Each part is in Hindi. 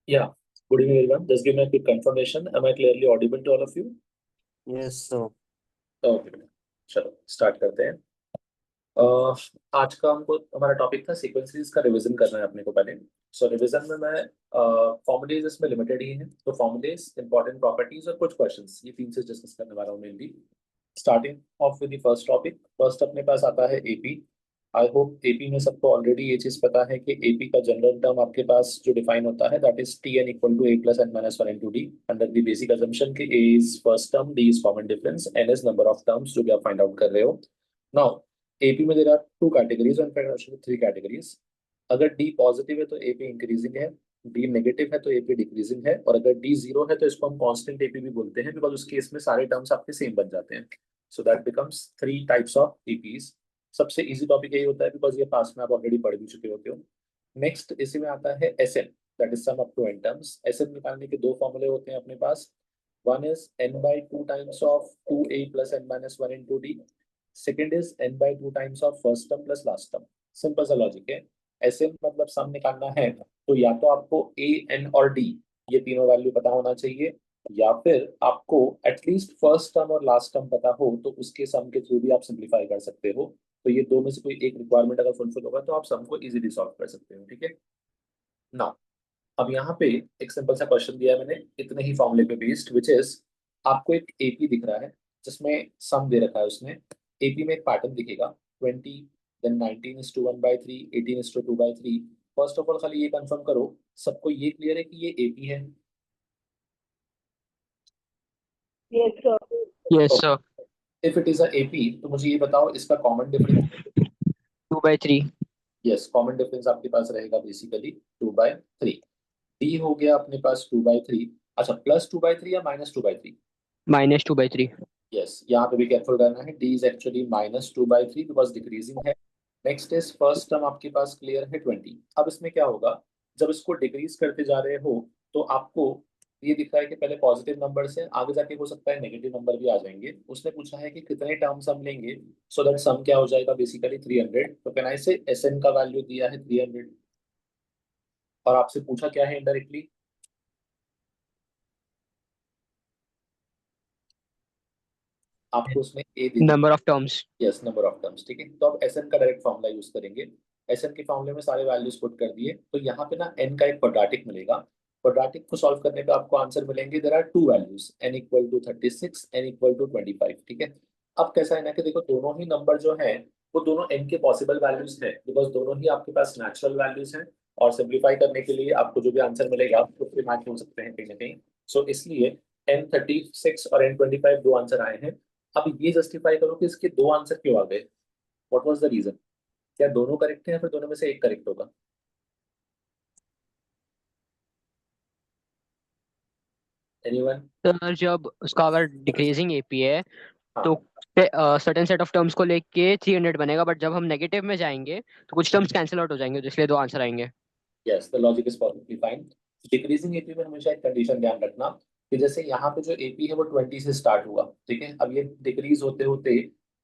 Yeah. Good evening, everyone. Just give me a quick confirmation. Am I clearly audible to all of you? Yes sir. Okay, चलो स्टार्ट करते हैं। अह, आज का हमको हमारा टॉपिक था सीक्वेंसेस का रिवीजन करना है अपने को पहले। सो रिवीजन में मैं फॉर्मुलेज इसमें लिमिटेड ही है, तो फॉर्मुलेज, इंपॉर्टेंट प्रॉपर्टीज और कुछ क्वेश्चंस, ये तीन से डिस्कस करने वाला हूँ mainly. Starting of with the first topic. First अपने पास आता है एपी। आई होप एपी में सबको ऑलरेडी ये चीज पता है कि एपी का जनरल टर्म आपके पास जो डिफाइन होता है that is T N equal to A plus N minus one into D under the basic assumption के A is first term, D is common difference, N is number of terms जो भी आप फाइंड आउट कर रहे हो। नाउ एपी में देर आर टू कैटेगरीज और थ्री कैटेगरीज। अगर डी पॉजिटिव है तो एपी इंक्रीजिंग है, डी नेगेटिव है तो एपी डिक्रीजिंग है, और अगर डी जीरो है तो इसको हम कांस्टेंट एपी भी बोलते हैं, बिकॉज उस केस में सारे टर्म्स आपके सेम बन जाते हैं। So that becomes three types of APs. सबसे इजी टॉपिक यही होता है बिकॉज ये पास में आप ऑलरेडी पढ़ भी चुके होते हो। नेक्स्ट इसी में आता है S N, that is sum up to N terms. S N निकालने के दो फॉर्मूले होते हैं अपने पास। One is N by two times of two A plus N minus one into D. Second is N by two times of first term plus last term. Simple सा लॉजिक है। एस एन मतलब सम निकालना है तो या तो आपको ए एन और डी ये तीनों वैल्यू पता होना चाहिए, या फिर आपको एटलीस्ट फर्स्ट टर्म और लास्ट टर्म पता हो तो उसके सम के थ्रू भी आप सिंप्लीफाई कर सकते हो। तो ये दो में से कोई एक रिक्वायरमेंट अगर फुलफिल होगा तो आप सम को इजीली सॉल्व कर सकते हो। ठीक है ना। अब यहाँ पे एक सिंपल सा क्वेश्चन दिया है मैंने इतने ही फॉर्मूले पे बेस्ड, विच इज आपको एक एपी दिख रहा है जिसमें सम दे रखा है। उसने एपी में एक पैटर्न दिखेगा 20, then 19 is to 1/3, 18 is to 2/3। First of all खाली ये कंफर्म करो सबको ये क्लियर है कि ये एपी है। Yes, sir. Yes sir. If it is a AP तो मुझे ये बताओ इसका common difference. 2/3। Yes, common difference आपके पास रहेगा बेसिकली 2/3। डी हो गया अपने पास 2/3। अच्छा, +2/3 या -2/3? -2/3। यस, यहाँ पे भी केयरफुल रहना है। D is actually -2/3 because decreasing है। नेक्स्ट इज फर्स्ट टर्म आपके पास क्लियर है 20। अब इसमें क्या होगा, जब इसको डिक्रीज करते जा रहे हो तो आपको ये दिख रहा है कि पहले पॉजिटिव नंबर से आगे जाके हो सकता है नेगेटिव नंबर भी आ जाएंगे। उसने पूछा है कि कितने टर्म्स हम लेंगे, सो दैट सम क्या हो जाएगा बेसिकली 300। तो कैन आई से एस एन का वैल्यू दिया है 300, और आपसे पूछा क्या है इनडायरेक्टली, आपको उसमें ए दे दी। Number of terms. Yes, number of terms. ठीक है, तो अब एस एन का डायरेक्ट फॉर्मूला यूज करेंगे। एस एन के फॉर्मूले में सारे वैल्यूज पुट कर दिए तो यहाँ पे ना एन का एक क्वाड्रेटिक मिलेगा। क्वाड्रेटिक को सॉल्व करने पे आपको आंसर मिलेंगे, there are two values, n equal to 36, n equal to 25। ठीक है। अब कैसा है ना कि देखो दोनों ही नंबर जो है वो दोनों एन के पॉसिबल वैल्यूज है, बिकॉज दोनों ही आपके पास नेचुरल वैल्यूज हैं, और सिंप्लीफाई करने के लिए आपको जो भी आंसर मिलेगा उससे मैच हो सकते हैं कहीं ना कहीं। सो इसलिए N36 और N25 दो आंसर आए हैं। अब ये जस्टिफाई करो कि इसके दो आंसर क्यों आ गए, व्हाट वाज द रीजन। क्या दोनों करेक्ट है या फिर दोनों में से एक करेक्ट होगा? एनीवन? सर जब उसका अगर डिक्रीजिंग एपी है तो हाँ। सर्टेन सेट ऑफ टर्म्स को लेके 300 बनेगा, बट जब हम नेगेटिव में जाएंगे तो कुछ टर्म्स कैंसिल आउट हो जाएंगे, तो इसलिए दो आंसर आएंगे। Yes, the logic is perfectly fine. Decreasing AP में हमेशा एक कंडीशन ध्यान रखना कि जैसे यहाँ पे जो एपी है वो 20 से स्टार्ट हुआ, ठीक है, अब ये डिक्रीज होते होते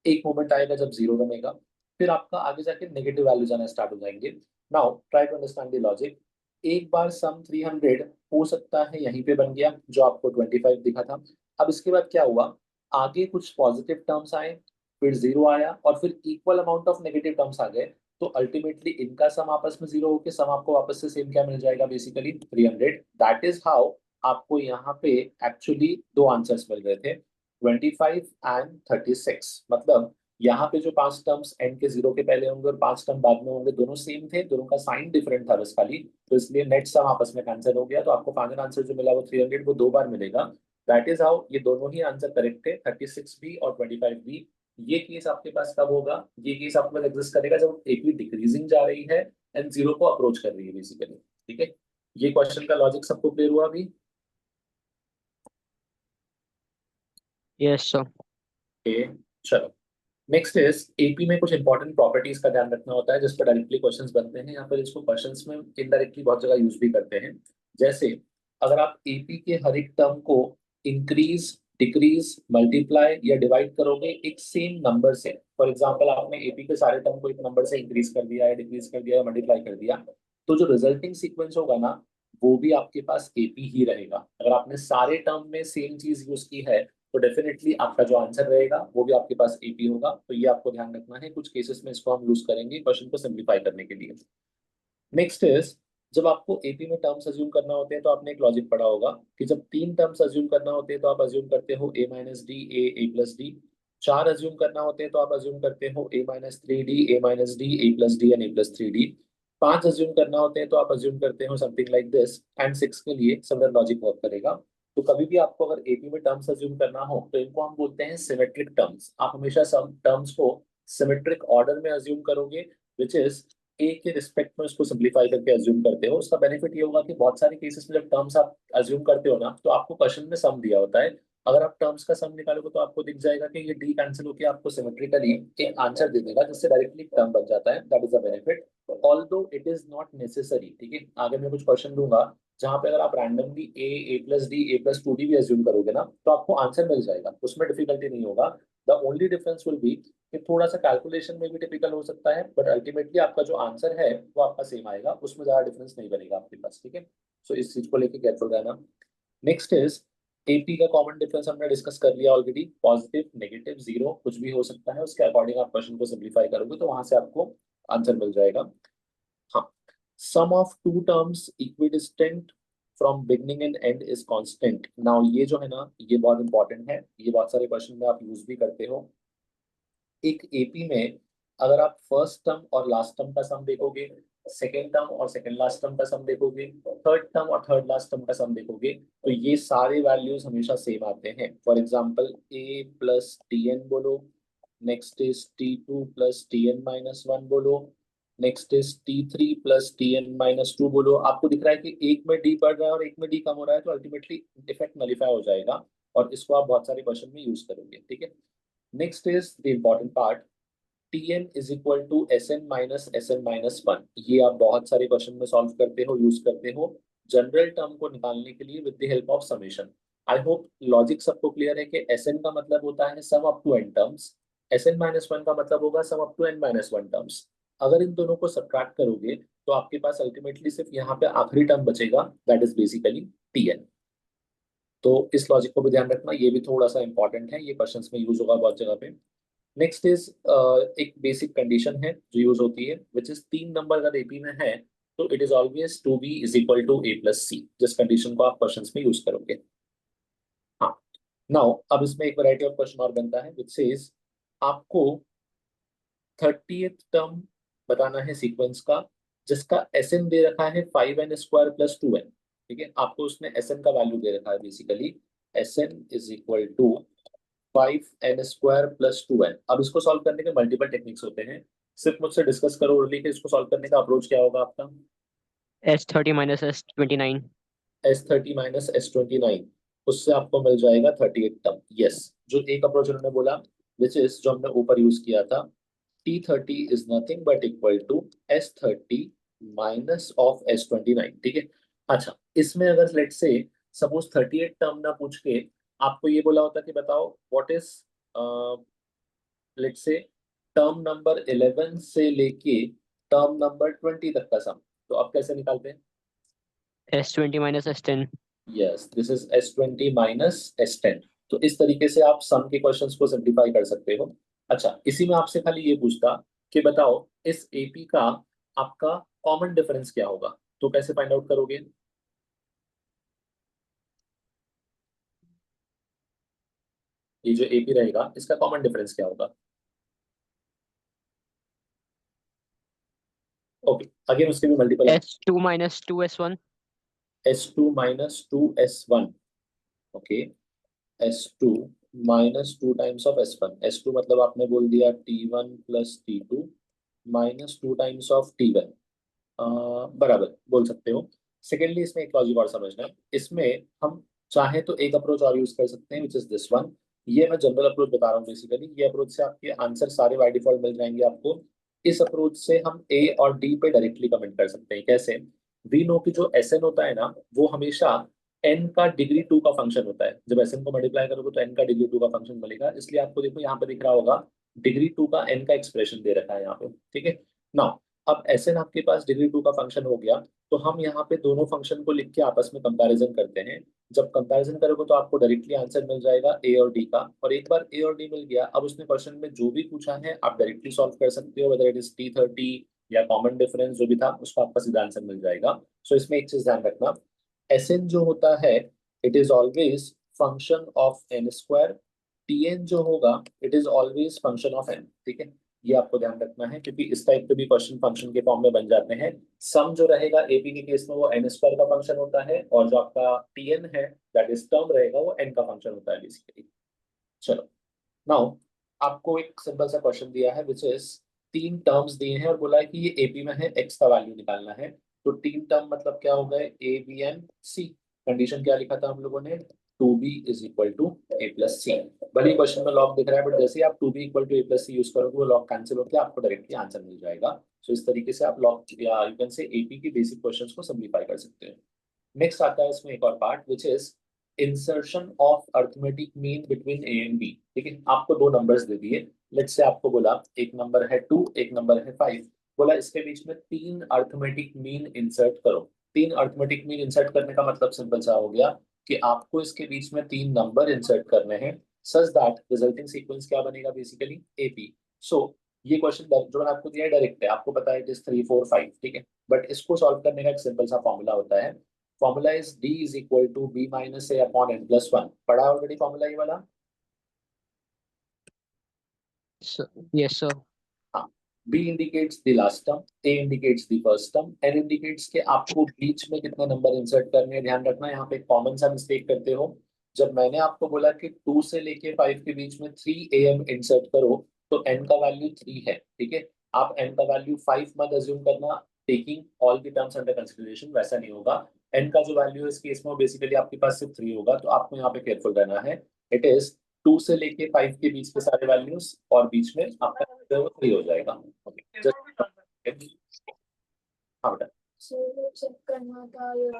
एक मोमेंट आएगा जब जीरो बनेगा, फिर आपका आगे जाके नेगेटिव वैल्यू जाना स्टार्ट हो जाएंगे। Now try to understand the logic. एक बार सम 300 हो सकता है यहीं पे बन गया जो आपको 25 दिखा था। अब इसके बाद क्या हुआ, आगे कुछ पॉजिटिव टर्म्स आए, फिर जीरो आया, और फिर equal amount of negative terms आ गए। तो अल्टीमेटली इनका सम आपस में जीरो होकर सम आपको वापस से सेम क्या मिल जाएगा, बेसिकली 300। दैट इज हाउ आपको यहाँ पे एक्चुअली दो आंसर्स मिल गए थे, 25 एंड 36। मतलब यहाँ पे जो पांच टर्म्स एन के जीरो के पहले होंगे और पांच टर्म बाद में होंगे दोनों सेम थे, दोनों का साइन डिफरेंट था बस खाली, तो इसलिए नेट सम आपस में कैंसिल हो गया। तो आपको फाइनल आंसर जो मिला वो 300 वो दो बार मिलेगा। दैट इज हाउ ये दोनों ही आंसर करेक्ट थे, 36 भी और 25 भी। ये केस आपके पास कब होगा, ये केस आपके पास एग्जिस्ट करेगा जब एपी डिक्रीजिंग जा रही है एंड जीरो को अप्रोच कर रही है बेसिकली। ठीक है, ये क्वेश्चन का लॉजिक सबको क्लियर हुआ अभी? Yes sir. ओके, चलो। नेक्स्ट इज एपी में कुछ इंपॉर्टेंट प्रॉपर्टीज का ध्यान रखना होता है जिस पर डायरेक्टली क्वेश्चंस बनते हैं, या फिर इसको क्वेश्चंस में इनडायरेक्टली बहुत जगह यूज भी करते हैं। जैसे अगर आप एपी के हर एक टर्म को इंक्रीज, डिक्रीज, मल्टीप्लाई या डिवाइड करोगे एक सेम नंबर से, फॉर एग्जांपल आपने एपी के सारे टर्म को एक नंबर से इंक्रीज कर दिया है, डिक्रीज कर दिया है, मल्टीप्लाई कर दिया, तो जो रिजल्टिंग सीक्वेंस होगा ना वो भी आपके पास एपी ही रहेगा। अगर आपने सारे टर्म में सेम चीज यूज की है तो डेफिनेटली आपका जो आंसर रहेगा वो भी आपके पास एपी होगा। तो ये आपको ध्यान रखना है, कुछ केसेस में इसको हम यूज करेंगे क्वेश्चन को सिंप्लीफाई करने के लिए। नेक्स्ट इज, जब आपको एपी में टर्म्स अज्यूम करना होते हैं तो आपने एक लॉजिक पढ़ा होगा कि जब 3 टर्म्स अज्यूम करना होते हैं तो आप अज्यूम करते हो A minus D A plus D. 4 assume करना होते हैं तो आप अज्यूम करते हो A minus three D A minus D A plus D and A plus three D. 5 assume करना होते हैं तो आप अज्यूम करते हो समथिंग लाइक दिस। एंड 6 के लिए सिमिलर लॉजिक वर्क करेगा। तो कभी भी आपको अगर एपी में टर्म्स अज्यूम करना हो तो इनको हम बोलते हैं सिमेट्रिक टर्म्स। आप हमेशा सब टर्म्स को सिमेट्रिक ऑर्डर में अज्यूम करोगे, विच इज ए के रिस्पेक्ट में उसको सिंप्लीफाई करके अज्यूम करते हो। उसका बेनिफिट ये होगा कि बहुत सारे केसेस में जब टर्म्स आप अज्यूम करते हो ना तो आपको क्वेश्चन में सम दिया होता है। अगर आप टर्म्स का सम निकालोगे तो आपको दिख जाएगा कि ये डी कैंसिल होकर आपको सिमेट्रिकली एक आंसर दे देगा जिससे डायरेक्टली टर्म बन जाता है। That is the benefit, although it is not necessary. ठीक है, आगे मैं कुछ क्वेश्चन दूंगा जहां पे अगर आप randomly A plus D A plus two D भी अज्यूम करोगे ना तो आपको आंसर मिल जाएगा, उसमें डिफिकल्टी नहीं होगा। The only difference will be कि थोड़ा सा कैलकुलेशन में भी टिपिकल हो सकता है, बट अल्टीमेटली आपका जो आंसर है वो आपका सेम आएगा, उसमें ज्यादा डिफरेंस नहीं बनेगा आपके पास। ठीक है, सो इस चीज को लेके केयरफुल रहना। नेक्स्ट इज, एपी का कॉमन डिफरेंस हमने डिस्कस कर लिया ऑलरेडी। पॉजिटिव, नेगेटिव, जीरो कुछ भी हो सकता है, उसके अकॉर्डिंग आप क्वेश्चन को सिंप्लीफाई करोगे तो वहां से आपको आंसर मिल जाएगा। हाँ, sum of two terms equidistant from beginning and end is constant. Now ये जो है ना ये बहुत इंपॉर्टेंट है, ये बहुत सारे क्वेश्चन में आप यूज भी करते हो। एक एपी में अगर आप फर्स्ट टर्म और लास्ट टर्म का सम देखोगे, सेकेंड टर्म और सेकेंड लास्ट टर्म का सम देखोगे, थर्ड टर्म और थर्ड लास्ट टर्म का सम देखोगे, तो ये सारे वैल्यूज हमेशा सेम आते हैं। For example A plus T N बोलो, next is T two plus T N minus one बोलो, next is T three plus T N minus two बोलो। आपको दिख रहा है कि एक में डी बढ़ रहा है और एक में डी कम हो रहा है, तो अल्टीमेटली इफेक्ट नलीफाई हो जाएगा और इसको आप बहुत सारे क्वेश्चन में यूज करोगे। ठीक है, next is the important part, Tn is equal to Sn minus one. ये आप बहुत सारे क्वेश्चन में सॉल्व करते हो, यूज करते हो जनरल टर्म को निकालने के लिए with the help of summation. I hope logic सबको क्लियर है कि Sn का मतलब होता है sum up to n terms, Sn minus one का मतलब होगा sum up to n minus one terms. अगर इन दोनों को सब्ट्रैक्ट करोगे तो आपके पास अल्टीमेटली सिर्फ यहाँ पे आखिरी टर्म बचेगा, दैट इज बेसिकली Tn। तो इस लॉजिक को भी ध्यान रखना, ये भी थोड़ा सा इंपॉर्टेंट है, ये क्वेश्चंस में यूज होगा बहुत जगह पे। नेक्स्ट इज, एक बेसिक कंडीशन है जो यूज होती है, विच इज 3 नंबर अगर एपी में है तो it is always two B is equal to A plus C, जिस कंडीशन को आप क्वेश्चंस में यूज करोगे। हाँ, नाउ अब इसमें एक वैरायटी ऑफ क्वेश्चन और बनता है, विच सेज आपको 30th टर्म बताना है सीक्वेंस का, जिसका एस एन दे रखा है 5n² प्लस 2n। ठीक है, आपको उसने एस एन का वैल्यू दे रखा है basically, S n is equal to 5n² plus 2n। अब इसको सॉल्व करने के मल्टीपल टेक्निक्स होते हैं, सिर्फ मुझसे डिस्कस करो ओरली कि इसको सॉल्व करने का अप्रोच क्या होगा आपका। S30 minus S29। S30 minus S29, उससे आपको मिल जाएगा 38 टर्म। यस, जो एक अप्रोच उन्होंने बोला विच इज जो हमने ऊपर यूज किया था, T30 is nothing but equal to S30 minus of S29। ठीक है, अच्छा इसमें अगर लेट से सपोज 38 टर्म ना पूछ के आपको ये बोला होता कि बताओ व्हाट इज लेट से टर्म नंबर 11 से लेके टर्म नंबर 20 तक का सम, तो आप कैसे निकालते हैं। S20 minus S10। Yes, this is S20 minus S10। तो इस तरीके से आप सम के क्वेश्चंस को सिंप्लीफाई कर सकते हो। अच्छा, इसी में आपसे खाली ये पूछता कि बताओ इस एपी का आपका कॉमन डिफरेंस क्या होगा, तो कैसे फाइंड आउट करोगे। ये जो एपी रहेगा इसका कॉमन डिफरेंस क्या होगा। ओके, अगेन उसके भी मल्टीपल है। S2 minus 2S1। S2 minus 2S1। Okay, S2 minus 2 times of S1। S2 मतलब आपने बोल दिया T1 plus T2 minus 2 times of T1, बराबर बोल सकते हो। सेकेंडली इसमें एक लॉजिक और समझना है, इसमें हम चाहे तो एक अप्रोच और यूज कर सकते हैं विच इज दिस वन। ये मैं जनरल अप्रोच बता रहा हूँ बेसिकली, ये अप्रोच से आपके आंसर सारे बाय डिफॉल्ट मिल जाएंगे आपको। इस अप्रोच से हम ए और डी पे डायरेक्टली कमेंट कर सकते हैं। कैसे, वी नो कि जो एस एन होता है ना वो हमेशा एन का डिग्री 2 का फंक्शन होता है। जब एस एन को मल्टीप्लाई करोगे तो एन का डिग्री 2 का फंक्शन मिलेगा, इसलिए आपको देखो यहाँ पे दिख रहा होगा डिग्री 2 का एन का एक्सप्रेशन दे रखा है यहाँ पे। ठीक है, नाउ अब Sn आपके पास डिग्री 2 का फंक्शन हो गया, तो हम यहाँ पे दोनों फंक्शन को लिख के आपस में कंपैरिजन करते हैं। जब कंपैरिजन करोगे तो आपको डायरेक्टली आंसर मिल जाएगा ए और डी का, और एक बार ए और डी मिल गया, अब उसने क्वेश्चन में जो भी पूछा है आप डायरेक्टली सॉल्व कर सकते हो, वेदर इट इज T30 या कॉमन डिफरेंस जो भी था उसका आपका सीधा आंसर मिल जाएगा। सो इसमें एक चीज ध्यान रखना, Sn जो होता है it is always function of n square, Tn जो होगा it is always function of n, ठीक है। ये आपको ध्यान रखना है, क्योंकि इस टाइप के भी क्वेश्चन फंक्शन के फॉर्म में बन जाते हैं। सम जो रहेगा एपी के केस में वो एन स्क्वायर का फंक्शन होता है, और जो आपका टीएन है दैट इज टर्म रहेगा वो एन का फंक्शन होता है बेसिकली। चलो, नाउ आपको एक सिंपल सा क्वेश्चन दिया है विच इज, तीन टर्म्स दिए हैं और बोला है कि ये एपी में है, एक्स का वैल्यू निकालना है। तो तीन टर्म मतलब क्या हो गए, A B and C. Condition क्या लिखा था हम लोगों ने, two B is equal to A plus C. भले क्वेश्चन में लॉग दिख रहा है, बट जैसे ही आप to be equal to A plus c use करोगे वो लॉग कैंसिल होकर आपको डायरेक्टली आंसर मिल जाएगा। सो इस तरीके से आप लॉग या यू कैन से एपी की बेसिक क्वेश्चंस को सिंप्लीफाई कर सकते हैं। नेक्स्ट आता है इसमें एक और part which is insertion of arithmetic mean between A and B. ठीक है, आपको दो नंबर्स दे दिए, लेट्स से आपको बोला एक नंबर है 2, एक नंबर है 5, बोला इसके बीच में तीन अर्थमेटिक मीन इंसर्ट करो। तीन अर्थमेटिक मीन इंसर्ट करने का मतलब सिंपल सा हो गया कि आपको इसके बीच में तीन नंबर इंसर्ट करने हैं, सच दैट रिजल्टिंग सीक्वेंस क्या बनेगा, बेसिकली एपी। सो ये क्वेश्चन जो मैंने आपको दिया है डायरेक्ट है, आपको पता है इट इज 3 4 5, ठीक है। बट इसको सॉल्व करने का एक सिंपल सा फॉर्मूला होता है, formula is D is equal to B minus A upon N plus one. पढ़ा ऑलरेडी फॉर्मूला ये वाला? Yes sir. हाँ, B indicates the last term, A indicates the first term, N indicates के आपको बीच में कितने नंबर इंसर्ट करने हैं। ध्यान रखना यहाँ पे कॉमन सा मिस्टेक करते हो, जब मैंने आपको बोला कि 2 से लेके 5 के बीच में 3 am इंसर्ट करो, तो n का वैल्यू 3 है, ठीक है। आप n का वैल्यू 5 मत अज्यूम करना, taking all the terms under consideration, वैसा नहीं होगा। n का जो वैल्यू है इस केस में बेसिकली आपके पास सिर्फ 3 होगा, तो आपको यहाँ पे केयरफुल रहना है। इट इज 2 से लेके 5 के बीच के सारे वैल्यूज, और बीच में आपका जो है वो 3 हो जाएगा। ओके, जस्ट हाँ बेटा। चेक करना था ये।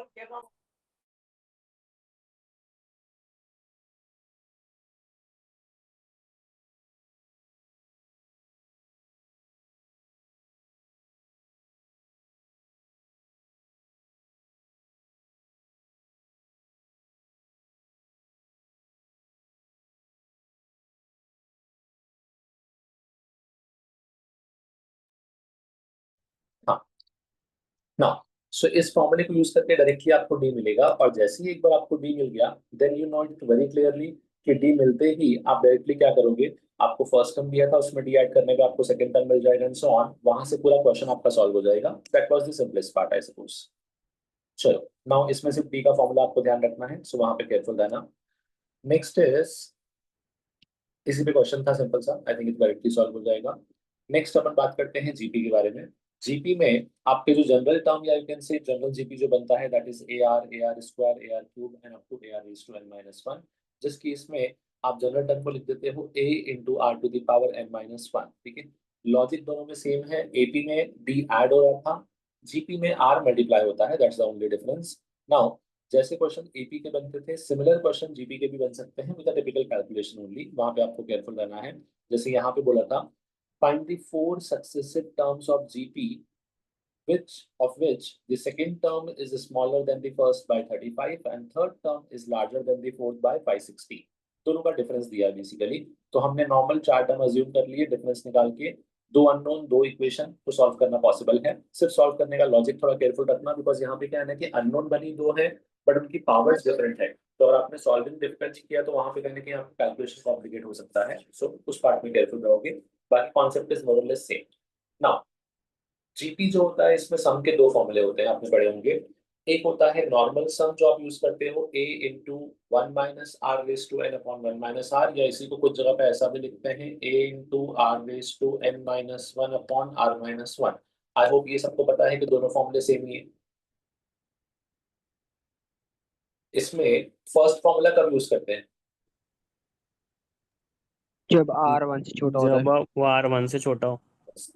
हाँ, ना, सो इस फॉर्मूले को यूज करके डायरेक्टली आपको डी मिलेगा, और जैसे ही एक बार आपको डी मिल गया, then you know it very clearly कि डी मिलते ही आप डायरेक्टली क्या करोगे, आपको फर्स्ट टर्म दिया था उसमें डी ऐड करने का आपको सेकंड टर्म मिल जाएगा एंड सो ऑन, वहां से पूरा क्वेश्चन आपका सॉल्व हो जाएगा। That was the simplest part I suppose. चलो, नाउ इसमें सिर्फ डी का फॉर्मूला आपको ध्यान रखना है, सो वहां पे केयरफुल रहना। नेक्स्ट इज, इसी पे क्वेश्चन था सिंपल सा, I think it directly solve हो जाएगा। नेक्स्ट अपन बात करते हैं जीपी के बारे में। जीपी में आपके जो जनरल टर्म या you can say general GP जो बनता है that is A R square, A R cube and up to A R raise to N minus one, जिसकी इसमें आप जनरल टर्म को लिख देते हो A into R to the power N minus one, ठीक है। लॉजिक दोनों में सेम है, एपी में डी ऐड हो रहा था, जीपी में आर मल्टीप्लाई होता है, that's the only difference. Now जैसे क्वेश्चन एपी के बनते थे, सिमिलर क्वेश्चन जीपी के भी बन सकते हैं with a typical calculation only, वहां पे आपको केयरफुल रहना है। जैसे यहाँ पे बोला था, find the four successive terms of GP which of which the second term is smaller than the first by 35 and third term is larger than the fourth by 560। दोनों का डिफरेंस दिया है बेसिकली, तो हमने नॉर्मल चार टर्म अज्यूम कर लिए, डिफरेंस निकाल के दो अननोन दो इक्वेशन को सॉल्व करना पॉसिबल है। सिर्फ सॉल्व करने का लॉजिक थोड़ा केयरफुल रखना, बिकॉज यहाँ पे क्या है ना कि अननोन बनी दो है बट उनकी पावर्स डिफरेंट है, तो अगर आपने सॉल्विंग डिफिकल्ट किया तो वहां पे कहने कि आपका कैलकुलेशन कॉम्प्लिकेट हो सकता है, सो उस पार्ट में केयरफुल रहोगे। बाकी कॉन्सेप्ट इज मोर और लेस सेम। नाउ जीपी जो होता है इसमें सम के दो फॉर्मूले होते हैं, आपने पढ़े होंगे। एक होता है नॉर्मल सम जो आप यूज करते हो, A into one minus R raise to N upon one minus R, या इसी को कुछ जगह पे ऐसा भी लिखते हैं, A into R raise to N minus one upon R minus one. I hope ये सबको पता है कि दोनों फॉर्मूले सेम ही है। इसमें फर्स्ट फॉर्मूला कब यूज करते हैं? जब R1 से छोटा होता जब है। वो R1 से छोटा हो।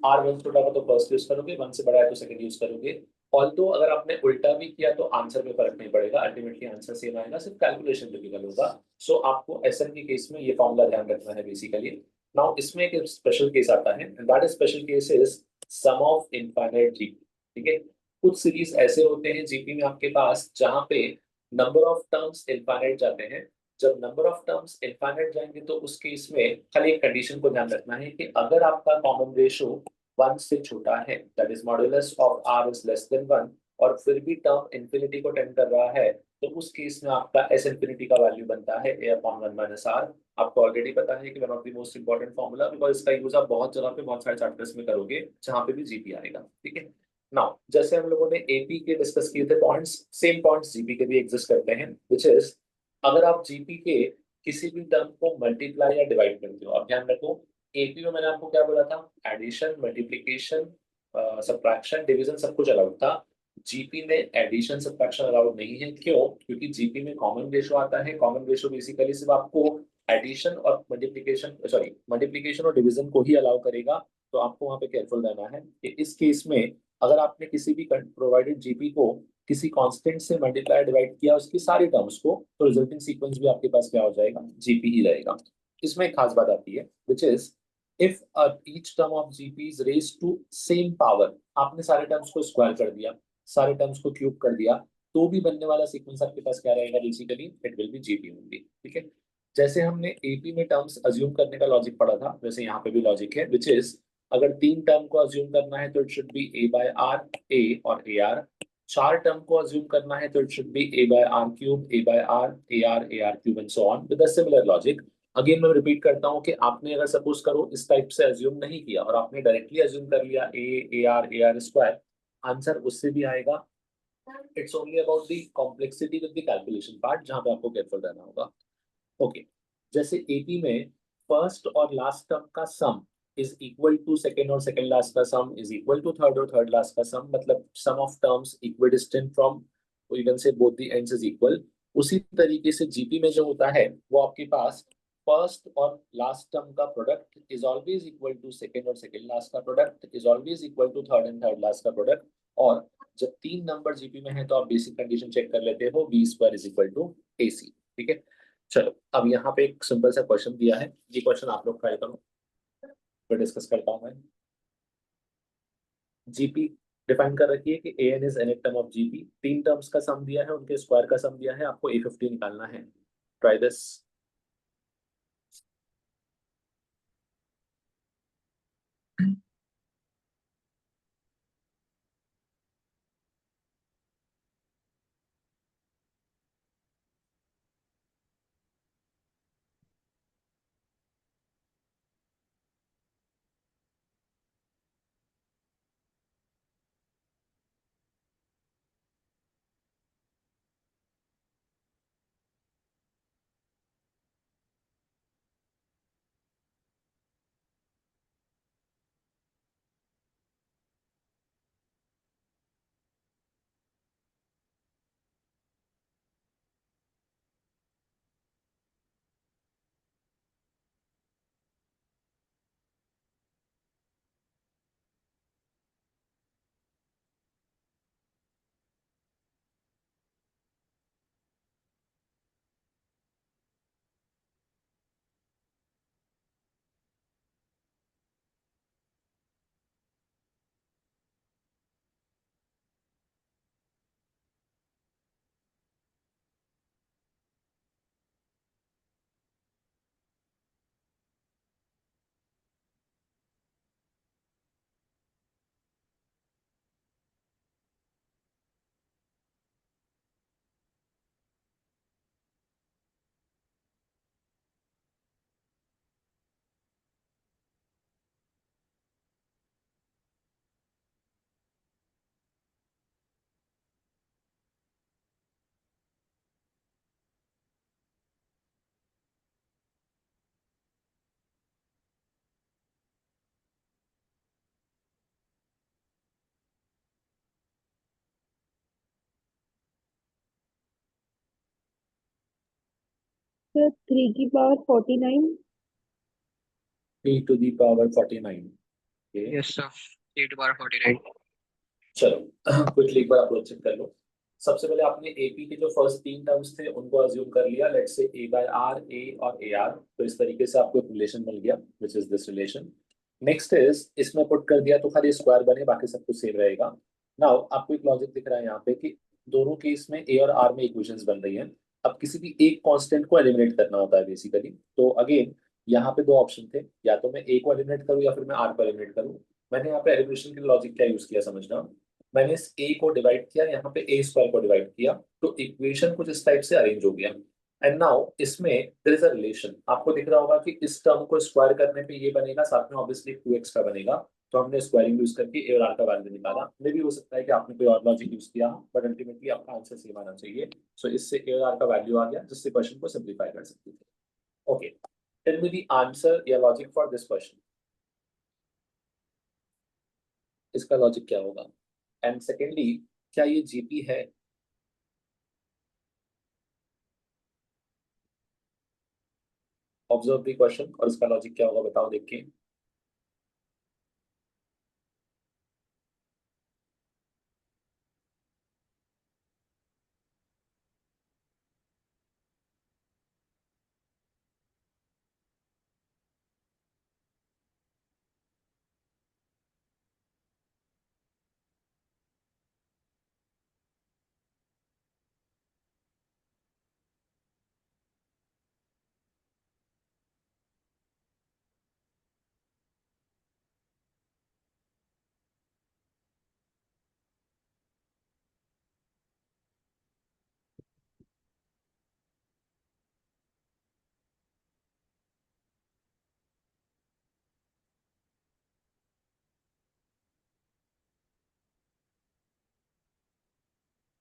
आर वन छोटा हो तो फर्स्ट यूज करोगे, वन से बड़ा है तो सेकंड यूज करोगे। ऑल्दो अगर आपने उल्टा भी किया तो आंसर में फर्क नहीं पड़ेगा, अल्टीमेटली आंसर सेम आएगा, सिर्फ कैलकुलेशन डिफिकल्ट होगा। सो आपको एसएन के केस में ये फॉर्मूला ध्यान रखना है बेसिकली। नाउ इसमें एक स्पेशल केस आता है, and that special case is sum of infinite GP. ठीक है, कुछ सीरीज ऐसे होते हैं जीपी में आपके पास जहां पे नंबर ऑफ टर्म्स इनफाइनाइट जाते हैं। जब नंबर ऑफ टर्म्स इनफाइनाइट जाएंगे तो उस केस में खाली एक कंडीशन को ध्यान रखना है कि अगर आपका कॉमन रेशो 1 से छोटा है, that is modulus of r is less than 1, और फिर भी टर्म इन्फिनिटी को टेंड कर रहा है, तो उस केस में आपका एस इन्फिनिटी का वैल्यू बनता है ए अपॉन 1 माइनस आर। आपको ऑलरेडी पता है कि one of the most important formula, because इसका यूज आप बहुत जगह पे बहुत सारे चैप्टर्स में करोगे जहां पे भी जीपी आएगा। ठीक है, नाउ जैसे हम लोगों ने एपी के डिस्कस किए थे पॉइंट्स, सेम पॉइंट्स जीपी के भी एग्जिस्ट करते हैं, व्हिच इज अगर आप जीपी के किसी भी टर्म को मल्टीप्लाई या डिवाइड करते हो, आप ध्यान रखो एपी में मैंने आपको क्या बोला था, एडिशन, मल्टीप्लिकेशन, सब्ट्रैक्शन, डिवीजन सब कुछ अलाउड था। जीपी में एडिशन सब्ट्रैक्शन अलाउड नहीं है। क्यों? क्योंकि जीपी में कॉमन रेशो आता है। कॉमन रेशो बेसिकली सिर्फ आपको एडिशन और मल्टीप्लिकेशन, सॉरी मल्टीप्लिकेशन और डिवीजन को ही अलाउ करेगा। तो आपको वहां पे केयरफुल रहना है कि इस केस में अगर आपने किसी भी प्रोवाइडेड जीपी को किसी कांस्टेंट से मल्टीप्लाई डिवाइड किया उसकी सारी टर्म्स को, तो रिजल्टिंग सीक्वेंस भी आपके पास क्या हो जाएगा, जीपी ही रहेगा। इसमें एक खास बात आती है, which is if each term of GP is raised to same power, आपने सारे टर्म्स को स्क्वायर कर दिया, सारे टर्म्स को क्यूब कर दिया, तो भी बनने वाला सीक्वेंस आपके पास क्या रहेगा, basically it will B GP only. ठीक है, जैसे हमने एपी में टर्म्स अज्यूम करने का लॉजिक पढ़ा था, वैसे यहाँ पे भी लॉजिक है, विच इज अगर 3 टर्म को अज्यूम करना है तो it should be A by R, A और ए आर। 4 टर्म को अज्यूम करना है तो it should be A by R cube, A by R, A R cube and so on with a similar logic. Again मैं रिपीट करता हूं कि आपने अगर सपोज करो इस टाइप से अज्यूम नहीं किया और आपने डायरेक्टली अज्यूम कर लिया ए आर स्क्वायर, आंसर उससे भी आएगा। It's only about the complexity with the calculation part, जहां पे आपको केयरफुल रहना होगा। ओके, जैसे एपी में फर्स्ट और लास्ट टर्म का sum is equal to second और सेकेंड लास्ट का sum is equal to third और थर्ड लास्ट का सम, मतलब sum of terms equidistant from you can say both the ends is equal. उसी तरीके से जीपी में जो होता है वो आपके पास फर्स्ट और लास्ट टर्म का product is always equal to second और सेकेंड लास्ट का product is always equal to third and third last का प्रोडक्ट। और जब 3 नंबर जीपी में है तो आप बेसिक कंडीशन चेक कर लेते हो, B square is equal to A C. ठीक है, चलो अब यहाँ पे एक सिंपल सा क्वेश्चन दिया है, ये क्वेश्चन आप लोग ट्राई करो, फिर डिस्कस करता हूँ मैं। जीपी डिफाइन कर रखी है कि A N is N term of GP, 3 terms का सम दिया है, उनके स्क्वायर का सम दिया है, आपको ए 50 निकालना है। Try this. सर 3 की power 49। 3 to the power 49। Yes sir, 3 to the power 49। चलो क्विकली एक बार आप लोग चेक कर लो। सबसे पहले आपने एपी के जो फर्स्ट 3 टर्म्स थे उनको अज्यूम कर लिया, let's say A by R, A और ए आर। तो इस तरीके से आपको एक रिलेशन मिल गया, which is this relation. Next is इसमें पुट कर दिया तो खाली स्क्वायर बने, बाकी सब कुछ सेम रहेगा। नाउ आपको एक लॉजिक दिख रहा है यहाँ पे कि दोनों केस में ए और आर में इक्वेशंस बन रही हैं। अब किसी भी एक कांस्टेंट को एलिमिनेट करना होता है बेसिकली। तो अगेन यहाँ पे दो ऑप्शन थे, या तो मैं ए को एलिमिनेट करूँ या फिर मैं आर को एलिमिनेट करूँ। मैंने यहाँ पे एलिमिनेशन के लॉजिक क्या यूज किया समझना। मैंने इस ए को डिवाइड किया, यहाँ पे ए स्क्वायर को डिवाइड किया, तो इक्वेशन कुछ इस टाइप से अरेंज हो गया। एंड नाउ इसमें देयर इज अ रिलेशन, आपको दिख रहा होगा कि इस टर्म को स्क्वायर करने पे ये बनेगा, साथ में ऑब्वियसली 2x का बनेगा। तो हमने स्क्वायरिंग यूज करके ए और आर का वैल्यू निकाला। मे भी हो सकता है कि आपने कोई और लॉजिक यूज किया, बट अल्टीमेटली आपका आंसर सेम आना चाहिए। सो इससे ए और आर का वैल्यू आ गया, जिससे क्वेश्चन को सिंप्लीफाई कर सकते थे। Okay, tell me the answer या लॉजिक फॉर दिस क्वेश्चन। इसका लॉजिक क्या होगा? एंड सेकेंडली, क्या ये जीपी है? ऑब्जर्व द क्वेश्चन और इसका लॉजिक क्या होगा बताओ देख के।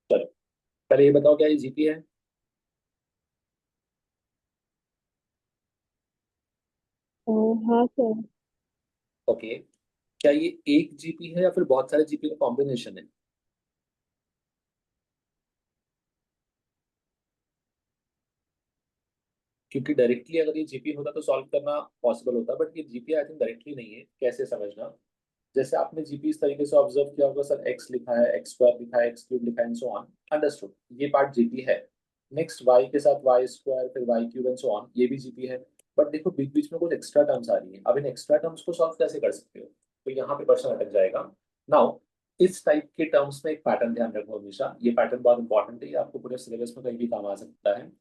चलो पहले ये बताओ, क्या ये जीपी है? हाँ सर। ओके, क्या ये एक जीपी है या फिर बहुत सारे जीपी का कॉम्बिनेशन है? क्योंकि डायरेक्टली अगर ये जीपी होता तो सॉल्व करना पॉसिबल होता, बट ये जीपी आई थिंक डायरेक्टली नहीं है। कैसे समझना, जैसे आपने जीपी इस तरीके से ऑब्जर्व किया होगा, सर एक्स लिखा है, एक्स स्क्वायर लिखा है, एक्स क्यूब लिखा है, एंड सो ऑन। अंडरस्टूड, ये पार्ट जीपी है। नेक्स्ट वाई के साथ वाई स्क्वायर, फिर y cube and so on, ये भी जीपी है। बट देखो बीच बीच में कुछ एक्स्ट्रा टर्म्स आ रही है, अब इन एक्स्ट्रा टर्म्स को सॉल्व कैसे कर सकते हो? तो यहाँ पे क्वेश्चन अटक जाएगा। नाउ इस टाइप के टर्म्स में एक पैटर्न ध्यान रखो हमेशा, ये पैटर्न बहुत इंपॉर्टेंट है, ये आपको पूरे सिलेबस में कहीं भी काम आ सकता है।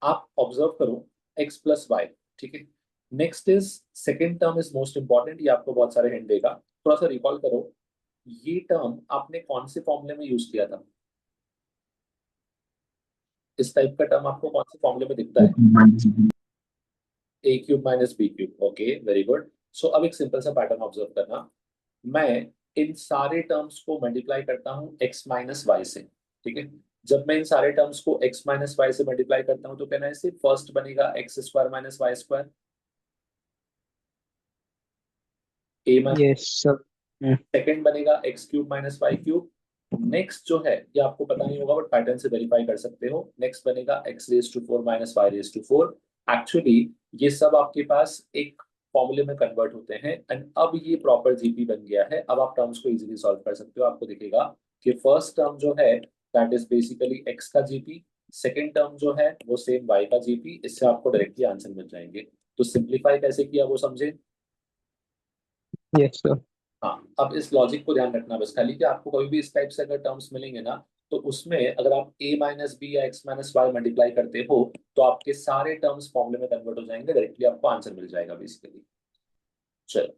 आप ऑब्जर्व करो x प्लस वाई, ठीक है। Next is second term is most important, ये आपको बहुत सारे हिंट देगा। थोड़ा सा रिकॉल करो, ये टर्म आपने कौन से फॉर्मूले में यूज किया था? इस टाइप का टर्म आपको कौन से फॉर्मूले में दिखता है? A cube minus B cube, okay very good. So अब एक सिंपल सा पैटर्न ऑब्जर्व करना। मैं इन सारे टर्म्स को मल्टीप्लाई करता हूँ x माइनस वाई से, ठीक है। जब मैं इन सारे टर्म्स को x माइनस वाई से मल्टीप्लाई करता हूँ तो कहना है इसे फर्स्ट बनेगा X square minus Y square, A minus, yes sir. Second बनेगा X cube minus Y cube. Next जो है ये आपको पता नहीं होगा, बट पैटर्न से वेरीफाई कर सकते हो। नेक्स्ट बनेगा x raise to four minus y raise to four. Actually ये सब आपके पास एक फॉर्मूले में कन्वर्ट होते हैं, एंड अब ये प्रॉपर जीपी बन गया है। अब आप टर्म्स को इजीली सॉल्व कर सकते हो। आपको दिखेगा कि फर्स्ट टर्म जो है दैट इज बेसिकली एक्स का जीपी, सेकेंड टर्म जो है वो सेम वाई का जीपी। इससे आपको डायरेक्टली आंसर मिल जाएंगे। तो सिंप्लीफाई कैसे किया वो समझे? Yes sir. हाँ, अब इस लॉजिक को ध्यान रखना बस खाली, कि आपको कभी भी इस टाइप से अगर टर्म्स मिलेंगे ना, तो उसमें अगर आप a माइनस बी या x माइनस वाई मल्टीप्लाई करते हो तो आपके सारे टर्म्स फॉर्मूले में कन्वर्ट हो जाएंगे, डायरेक्टली आपको आंसर मिल जाएगा बेसिकली। चलो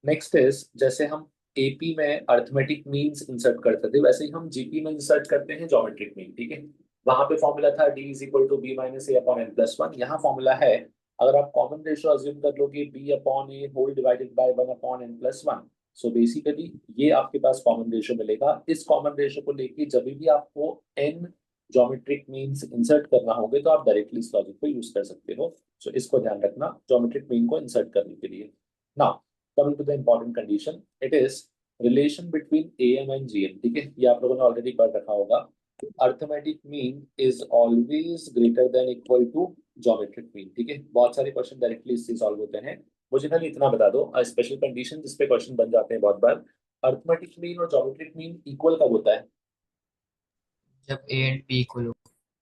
नेक्स्ट इज, जैसे हम एपी में अर्थमेटिक मीन्स इंसर्ट करते थे, वैसे ही हम जीपी में इंसर्ट करते हैं ज्योमेट्रिक मीन, ठीक है। वहां पे फॉर्मूला था d is equal to B minus A upon N plus one. यहाँ फॉर्मूला है, अगर आप कॉमन रेशियो अज्यूम कर लोगे b upon a whole divided by one upon N plus one, so basically ये आपके पास कॉमन रेशियो मिलेगा। इस कॉमन रेशियो को लेके जब भी आपको n ज्योमेट्रिक मीन्स इंसर्ट करना होगे तो आप डायरेक्टली इस लॉजिक को यूज कर सकते हो। सो इसको ध्यान रखना ज्योमेट्रिक मीन को इंसर्ट करने के लिए। Now coming to the important condition, it is relation between AM and GM, ठीक है। ये आप लोगों ने ऑलरेडी पढ़ रखा होगा। Arithmetic mean is always greater than equal to geometric mean, ठीक है। बहुत सारे क्वेश्चन डायरेक्टली इससे सॉल्व होते हैं। मुझे खाली इतना बता दो, स्पेशल कंडीशन जिसपे क्वेश्चन बन जाते हैं बहुत बार, अर्थमेटिक मीन और ज्योमेट्रिक मीन इक्वल कब होता है? जब ए एंड बी इक्वल हो।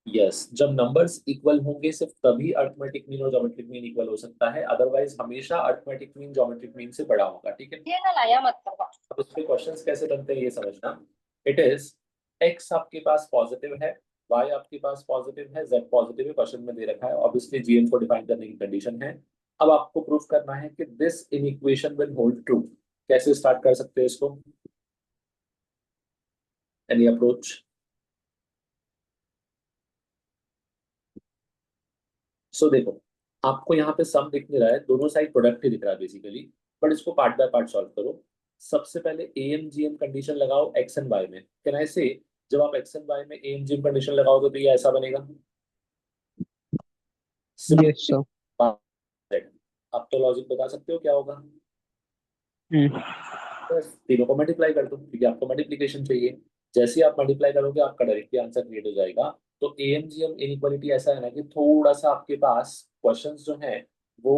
यस, जब नंबर्स इक्वल होंगे सिर्फ तभी अर्थमेटिक मीन और ज्योमेट्रिक मीन इक्वल हो सकता है, अदरवाइज हमेशा अर्थमेटिक मीन ज्योमेट्रिक मीन से बड़ा होगा। ठीक है, ये ना लाया मत करवा। अब इसके क्वेश्चंस कैसे बनते हैं ये समझना। इट इज एक्स आपके पास पॉजिटिव है, वाई आपके पास पॉजिटिव है, जेड पॉजिटिव है, क्वेश्चन में दे रखा है, ऑब्वियसली जीएम को डिफाइन करने की कंडीशन है। अब आपको प्रूफ करना है कि this in equation will hold true. कैसे स्टार्ट कर सकते हैं इसको, एनी अप्रोच? सो देखो, आपको यहाँ पे सम दिख नहीं रहा है, दोनों साइड प्रोडक्ट ही दिख रहा है बेसिकली, बट इसको पार्ट बाय पार्ट सॉल्व करो। सबसे पहले A M G M condition लगाओ एक्स एंड वाई में। कैन आई से, जब आप एक्स एंड वाई में A M G M condition लगाओगे तो ये ऐसा बनेगा। Yes sir. अब तो लॉजिक बता सकते हो क्या होगा? हम्म। बस तीनों को मल्टीप्लाई कर दो, क्योंकि आपको मल्टीप्लिकेशन चाहिए। जैसे ही आप मल्टीप्लाई करोगे आपका डायरेक्टली आंसर क्रिएट हो जाएगा। तो एएमजीएम इनइक्वालिटी ऐसा है ना कि थोड़ा सा आपके पास क्वेश्चंस जो हैं वो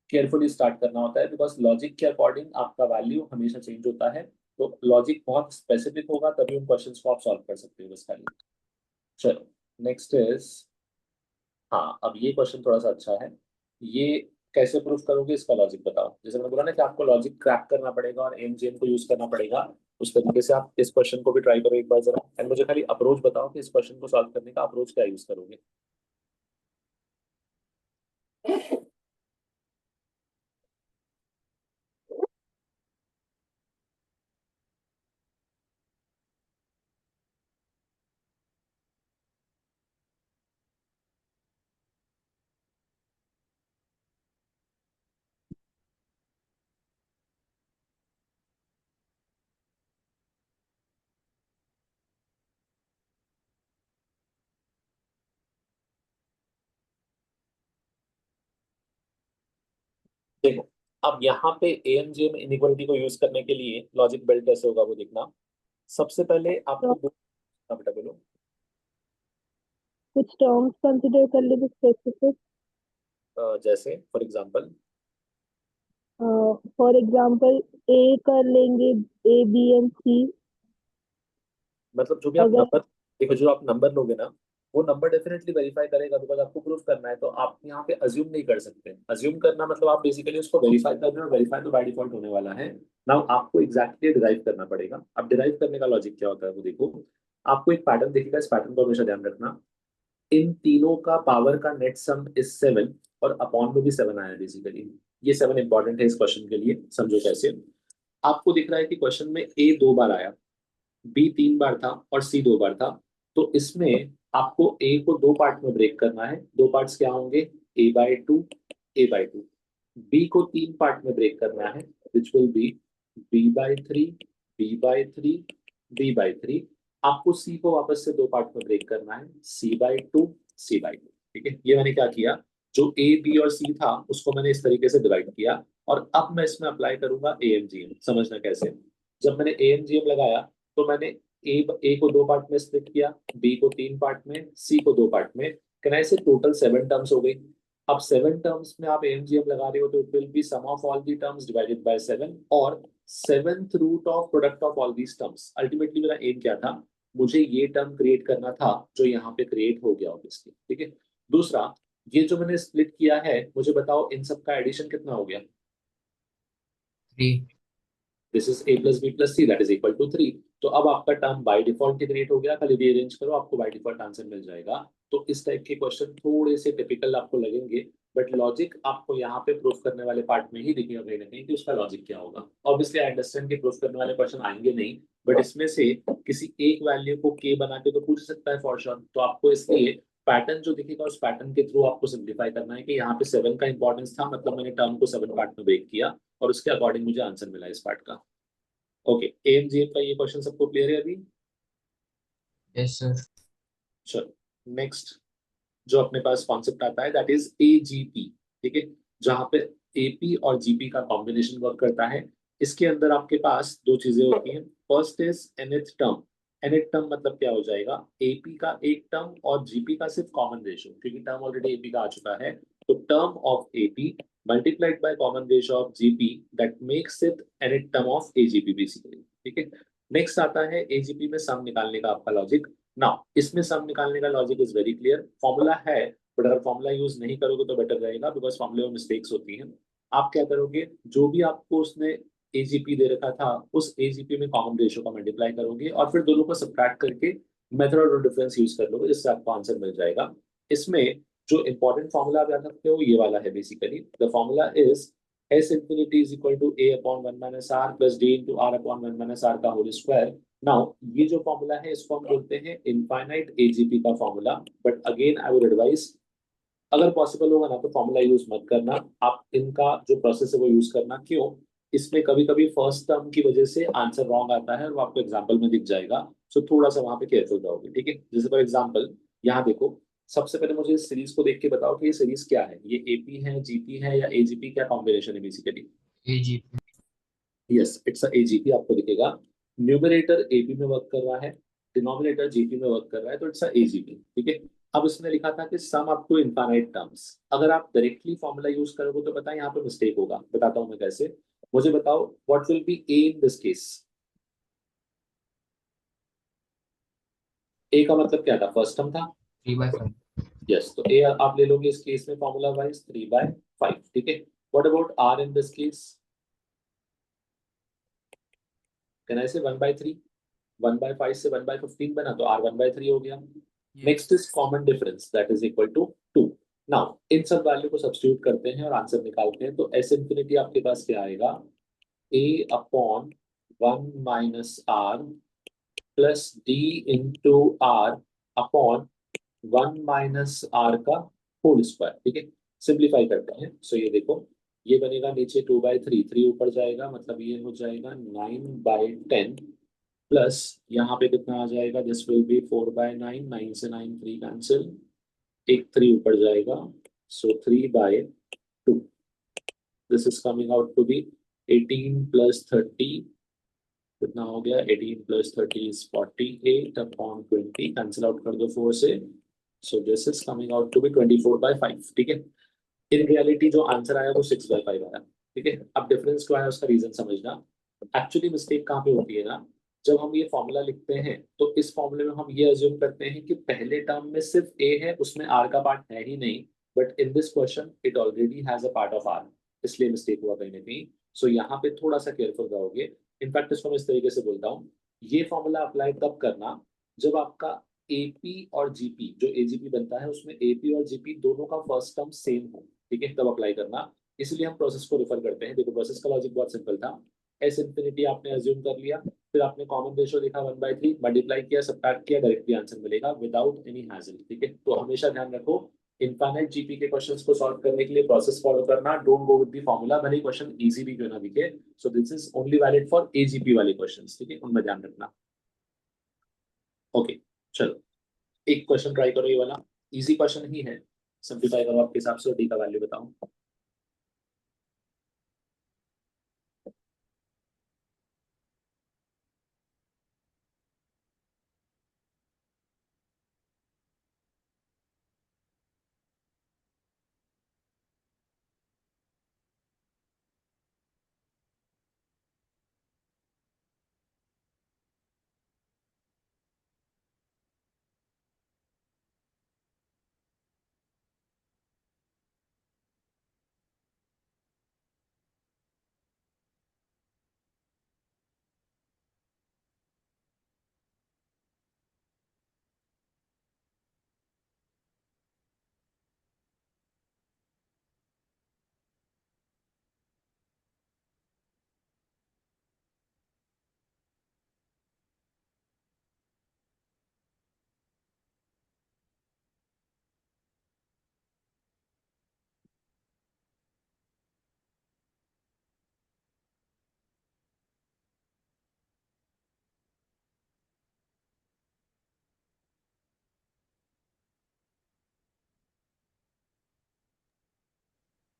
केयरफुली स्टार्ट करना होता है, बिकॉज लॉजिक के अकॉर्डिंग आपका वैल्यू हमेशा चेंज होता है। तो लॉजिक बहुत स्पेसिफिक होगा तभी उन क्वेश्चंस को आप सॉल्व कर सकते हो बस खाली। चलो नेक्स्ट इज, हाँ अब ये क्वेश्चन थोड़ा सा अच्छा है। ये कैसे प्रूफ करोगे इसका लॉजिक बताओ। जैसे मैंने बोला ना कि आपको लॉजिक क्रैक करना पड़ेगा और एमजीएम को यूज करना पड़ेगा, उस तरीके से आप इस क्वेश्चन को भी ट्राई करो एक बार जरा, एंड मुझे खाली अप्रोच बताओ कि इस क्वेश्चन को सॉल्व करने का अप्रोच क्या यूज करोगे। देखो, अब यहाँ पे एएमजीएम इनइक्वालिटी को यूज करने के लिए लॉजिक बिल्ड कैसे होगा वो देखना। सबसे पहले तो आपको बेटा बोलो। कुछ टर्म्स कंसिडर कर लेते स्पेसिफिक। जैसे फॉर एग्जांपल, फॉर एग्जांपल ए कर लेंगे, ए बी एंड सी। मतलब जो भी आप अगर नंबर, देखो जो आप नंबर लोगे ना वो नंबर डेफिनेटली वेरीफाई करेगा, बिकॉज आपको प्रूफ करना है। तो आप यहाँ पे अज्यूम नहीं कर सकते। अज्यूम करना मतलब आप बेसिकली उसको वेरीफाई कर रहे हो, वेरीफाई तो बाय डिफॉल्ट होने वाला है। नाउ आपको एग्जैक्टली डिराइव करना पड़ेगा। अब डिराइव करने का लॉजिक क्या होता है वो देखो। आपको एक पैटर्न दिखेगा, इस पैटर्न को हमेशा ध्यान रखना। इन तीनों का पावर का नेट सम इज 7, और अपॉन में भी 7 आया बेसिकली। ये 7 इंपॉर्टेंट है इस क्वेश्चन के लिए, समझो कैसे। आपको दिख रहा है कि क्वेश्चन में ए 2 बार आया, बी 3 बार था और सी 2 बार था। तो इसमें आपको ए को दो पार्ट में ब्रेक करना है। दो पार्ट्स क्या होंगे, a/2, a/2। बी को 3 पार्ट में ब्रेक करना है, which will be b/3, b/3, b/3। आपको सी को वापस से दो पार्ट में ब्रेक करना है, c/2, c/2। ठीक है, ये मैंने क्या किया, जो ए बी और सी था उसको मैंने इस तरीके से डिवाइड किया। और अब मैं इसमें अप्लाई करूंगा एएमजीएम। समझना कैसे। जब मैंने एएमजीएम लगाया तो मैंने ए को दो पार्ट में स्प्लिट किया, बी को 3 पार्ट में, सी को दो पार्ट में। कैन आई से टोटल 7 टर्म्स हो गई। अब 7 टर्म्स में आप एमजीएम लगा रहे हो तो it will be sum of all the terms divided by 7, और 7th root of product of all these terms. Ultimately मेरा एम क्या था, मुझे ये टर्म क्रिएट करना था जो यहाँ पे क्रिएट हो गया ऑब्वियसली। ठीक है, दूसरा, ये जो मैंने स्प्लिट किया है मुझे बताओ इन सब का एडिशन कितना हो गया। 3। This is a plus b plus c that is equal to 3। तो अब आपका टर्म बाय डिफॉल्ट क्रिएट हो गया, खाली रीअरेंज करो आपको बाय डिफॉल्ट आंसर मिल जाएगा। तो इस टाइप के क्वेश्चन थोड़े से टिपिकल आपको लगेंगे, बट लॉजिक आपको यहाँ पे प्रूफ करने वाले पार्ट में ही दिखेगा कहीं ना कहीं कि उसका लॉजिक क्या होगा। ऑब्वियसली आई अंडरस्टैंड कि प्रूफ करने वाले क्वेश्चन आएंगे नहीं, बट इसमें से किसी एक वैल्यू को के बना के तो पूछ सकता है फॉर श्योर। तो आपको इसलिए पैटर्न जो दिखेगा उस पैटर्न के थ्रू आपको सिंप्लीफाई करना है कि यहाँ पे 7 का इंपॉर्टेंस था, मतलब मैंने टर्म को 7 पार्ट में ब्रेक किया और उसके अकॉर्डिंग मुझे आंसर मिला इस पार्ट का। ओके, एएमजीएम का ये क्वेश्चन सबको क्लियर है अभी? Yes sir. चलो नेक्स्ट, जो अपने पास कॉन्सेप्ट आता है दैट इज एजीपी। ठीक है, जहां पे एपी और जीपी का कॉम्बिनेशन वर्क करता है। इसके अंदर आपके पास दो चीजें होती हैं। First is nth term. nth term मतलब क्या हो जाएगा, एपी का एक टर्म और जीपी का सिर्फ कॉमन रेशियो, क्योंकि टर्म ऑलरेडी एपी का आ चुका है। तो term of AP multiplied by common ratio of GP, that makes it nth term of AGP basically. ठीक है, नेक्स्ट आता है एजीपी में सम निकालने का आपका लॉजिक। ना इसमें सम निकालने का logic is very clear, formula है बट अगर फॉर्मूला यूज नहीं करोगे तो बेटर रहेगा बिकॉज फॉर्मूले में मिस्टेक्स होती हैं। आप क्या करोगे, जो भी आपको उसने एजीपी दे रखा था उस एजीपी में कॉमन रेशियो का मल्टीप्लाई करोगे और फिर दोनों को सब्ट्रैक्ट करके मेथड ऑफ डिफरेंस यूज कर लोगे जिससे आपको आंसर मिल जाएगा। इसमें जो इंपॉर्टेंट फॉर्मूला आप याद रखते हो ये वाला है basically, the formula is S infinity is equal to a upon 1 minus r plus d into r upon 1 minus r का होल स्क्वायर। नाउ ये जो फॉर्मूला है इसको हम बोलते हैं इनफाइनाइट एजीपी का formula, but again I would advise अगर पॉसिबल होगा ना तो फॉर्मूला यूज मत करना, आप इनका जो प्रोसेस है वो यूज करना। क्यों, इसमें कभी कभी फर्स्ट टर्म की वजह से आंसर रॉन्ग आता है और वो आपको एग्जाम्पल में दिख जाएगा। सो थोड़ा सा वहां पे केयरफुल रहोगे, ठीक है। जैसे फॉर एग्जाम्पल यहाँ देखो, सबसे पहले मुझे इस सीरीज को देख के बताओ कि ये सीरीज क्या है, ये एपी है, जीपी है या एजीपी, क्या कॉम्बिनेशन है basically. AG, yes it's a AGP, आपको दिखेगा न्यूमरेटर एपी में वर्क कर रहा है, डिनोमिनेटर जीपी में वर्क कर रहा है, तो इट्स अ एजीपी, ठीक है। अब इसमें लिखा था कि sum up to infinite terms, अगर आप डायरेक्टली फॉर्मूला यूज करोगे तो पता है यहाँ पे मिस्टेक होगा, बताता हूँ मैं कैसे। मुझे बताओ what will be A in this case. A का मतलब क्या था, फर्स्ट टर्म था। 3/5, यस, तो ए आप ले लोगे इस केस में फॉर्मूला वाइज 3/5, ठीक है। What about r in this case, can I say 1/3, 1/5 से 1/15 बना तो आर 1/3 हो गया। Next is common difference that is equal to 2। Now इन सब वैल्यू को सब्स्टिट्यूट करते हैं और आंसर निकालते हैं, तो एस इंफिनिटी आपके पास क्या आएगा, A upon 1 minus R plus D into R upon 1 minus R का होल स्क्वायर, ठीक है। सिंप्लीफाई करते हैं, सो ये देखो ये बनेगा नीचे 2/3, 3 ऊपर जाएगा मतलब ये हो जाएगा 9/10 प्लस यहाँ पे कितना आ जाएगा, दिस विल बी 4/9, 9 से 9 3 कैंसिल, एक 3 ऊपर जाएगा, so 3/2, this is coming out to be 18 plus 30, कितना हो गया 18 plus 30 is 48 upon 20, cancel out कर दो 4 से, so this is coming out to be 24/5, ठीक है। इन रियलिटी जो आंसर आया वो 6/5 आया, ठीक है। अब डिफरेंस क्या है उसका रीजन समझना। एक्चुअली मिस्टेक कहाँ पे होती है ना, जब हम ये फॉर्मूला लिखते हैं तो इस फॉर्मूले में हम ये अज्यूम करते हैं कि पहले टर्म में सिर्फ ए है, उसमें आर का पार्ट है ही नहीं, but in this question it already has a part of r, इसलिए मिस्टेक हुआ कहीं ना कहीं। सो यहाँ पे थोड़ा सा केयरफुल रहोगे। इनफैक्ट इसको मैं इस तरीके से बोलता हूँ, ये फॉर्मूला अप्लाई तब करना जब आपका एपी और जीपी, जो एजीपी बनता है उसमें एपी और जीपी दोनों का फर्स्ट टर्म सेम हो, ठीक है, तब अप्लाई करना। इसलिए हम प्रोसेस को रेफर करते हैं। देखो प्रोसेस का लॉजिक बहुत सिंपल था, एस इंफिनिटी आपने अज्यूम कर लिया, फिर आपने कॉमन रेशियो देखा 1/3, मल्टीप्लाई किया, सब्ट्रैक्ट किया, डायरेक्टली आंसर मिलेगा विदाउट एनी हैजल, ठीक है। तो हमेशा ध्यान रखो इनफाइनाइट जीपी के क्वेश्चंस को सॉल्व करने के लिए प्रोसेस फॉलो करना, don't go with the formula, भले क्वेश्चन इजी भी क्यों ना दिखे। सो this is only valid for AGP वाले क्वेश्चंस, ठीक है, उनमें ध्यान रखना। ओके चलो एक क्वेश्चन ट्राई करो, ये वाला इजी क्वेश्चन ही है, सिंप्लीफाई करो आपके हिसाब से और डी का वैल्यू बताओ।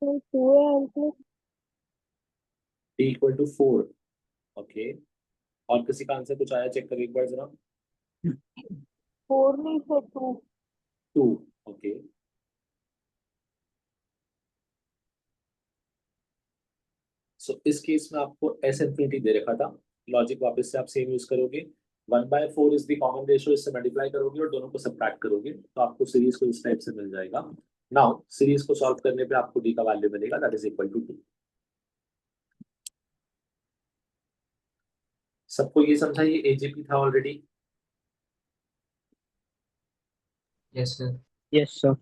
तो 2 है answer. D equal to 4, okay. और किसी का आंसर कुछ आया, चेक करो एक बार जरा। 4 नहीं सर 2। 2, ओके। सो इस केस में आपको एस इंफिनिटी दे रखा था, लॉजिक वापस से आप सेम यूज करोगे, 1/4 इज द कॉमन रेशियो, इससे मल्टीप्लाई करोगे और दोनों को सब्ट्रैक्ट करोगे तो आपको सीरीज को इस टाइप से मिल जाएगा। नाउ सीरीज को सॉल्व करने पे आपको डी का वैल्यू मिलेगा, दैट इज इक्वल टू 2। सबको ये समझा, ये एजीपी था already. Yes, sir. Yes sir.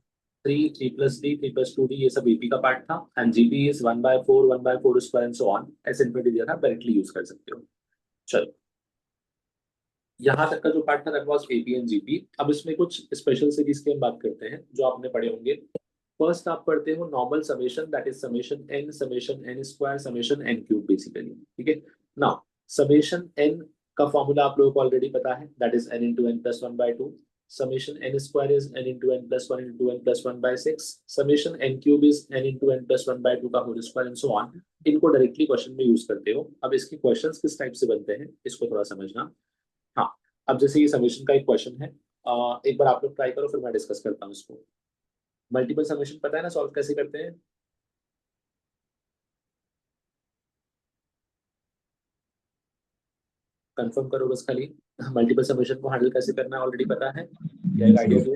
3 3 plus d 3 plus 2d ये सब एपी का पार्ट था, and GP is 1/4 1/4 square and so on, ऐसे इन्फिनिटी दिया था, डायरेक्टली यूज कर सकते हो। चलो, यहाँ तक का जो पार्ट था that was AP and GP. अब इसमें कुछ स्पेशल सीरीज की हम बात करते हैं जो आपने पढ़े होंगे। फर्स्ट आप पढ़ते हो normal summation, that is summation n square summation n cube basically, ठीक है। नाउ समेशन एन का फॉर्मूला आप लोगों को ऑलरेडी पता है, that is n into n plus 1/2। Summation n square is n into n plus 1 into n plus 1/6। Summation n cube is n into n plus 1/2 का whole square and so on. इनको डायरेक्टली क्वेश्चन में यूज करते हो। अब इसके क्वेश्चंस किस टाइप से बनते हैं इसको थोड़ा समझना। हाँ, अब जैसे ये समेशन का एक क्वेश्चन है, एक बार आप लोग ट्राई करो फिर मैं डिस्कस करता हूँ इसको। मल्टीपल समेशन पता है ना सॉल्व कैसे करते हैं? कंफर्म करो बस खाली, मल्टीपल समेशन को हैंडल कैसे करना है ऑलरेडी पता है या एक आइडिया दो।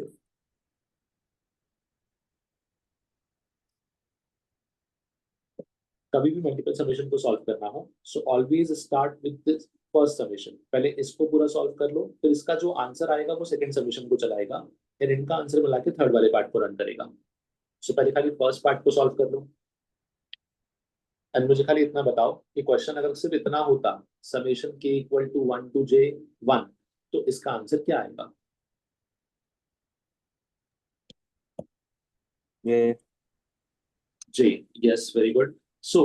कभी भी मल्टीपल समेशन को सॉल्व करना हो so always start with this first summation. पहले इसको पूरा सॉल्व कर लो, फिर इसका जो आंसर आएगा वो सेकंड समेशन को चलाएगा, फिर इनका आंसर मिला के थर्ड वाले पार्ट को रन करेगा। सो पहले खाली फर्स्ट पार्ट को सॉल्व कर लो। एंड मुझे खाली इतना बताओ कि क्वेश्चन अगर सिर्फ इतना होता, समेशन के इक्वल टू 1 to j 1, तो इसका आंसर क्या आएगा? ये j, यस वेरी गुड। सो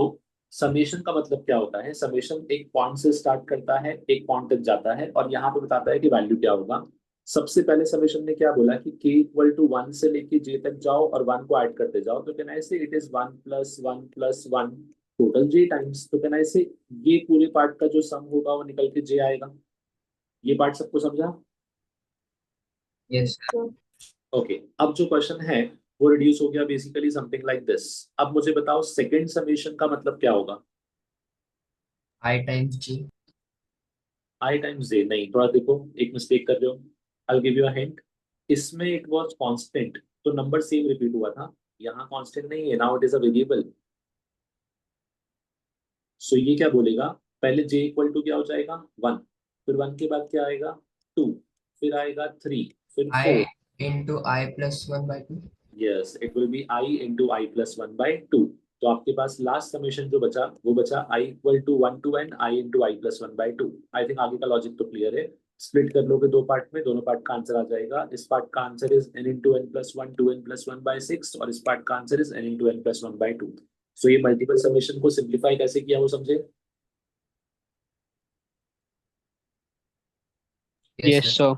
समेशन का मतलब क्या होता है? समेशन एक पॉइंट से स्टार्ट करता है, एक पॉइंट तक जाता है और यहाँ पे बताता है कि वैल्यू क्या होगा। सबसे पहले समेशन ने क्या बोला कि k इक्वल टू 1 से लेके j तक जाओ और 1 को ऐड करते जाओ, तो कैन आई से it is 1 + 1 + 1 total j times. तो कैन आई से ये पूरे पार्ट का जो सम होगा वो निकल के j आएगा। ये पार्ट सबको समझा? Yes, sir. ओके, अब जो क्वेश्चन है वो रिड्यूस हो गया बेसिकली समथिंग लाइक दिस। अब मुझे बताओ सेकंड समेशन का मतलब क्या होगा? I times G. I times J नहीं, थोड़ा देखो एक मिस्टेक कर रहे हो। I give you a hint, इसमें इट वाज कांस्टेंट तो नंबर सेम रिपीट हुआ था, यहाँ कांस्टेंट नहीं है, now it is a variable. So ये क्या बोलेगा, पहले j इक्वल टू क्या हो जाएगा 1, फिर 1 के बाद क्या आएगा 2, फिर आएगा 3, फिर 4। I into I plus 1/2. Yes, it will B I into i plus 1/2। तो आपके पास लास्ट समेशन जो बचा वो बचा I equal to 1 to n I into i plus 1/2। I think आगे का लॉजिक तो क्लियर है। स्प्लिट कर लोगे दो पार्ट में, दोनों पार्ट का आंसर आ जाएगा। इस पार्ट का answer is n into n plus 1 2n plus 1/6 और इस पार्ट का answer is n into n plus 1/2। So ये मल्टीपल समेशन को सिंप्लीफाई कैसे किया वो समझे? Yes, yes sir.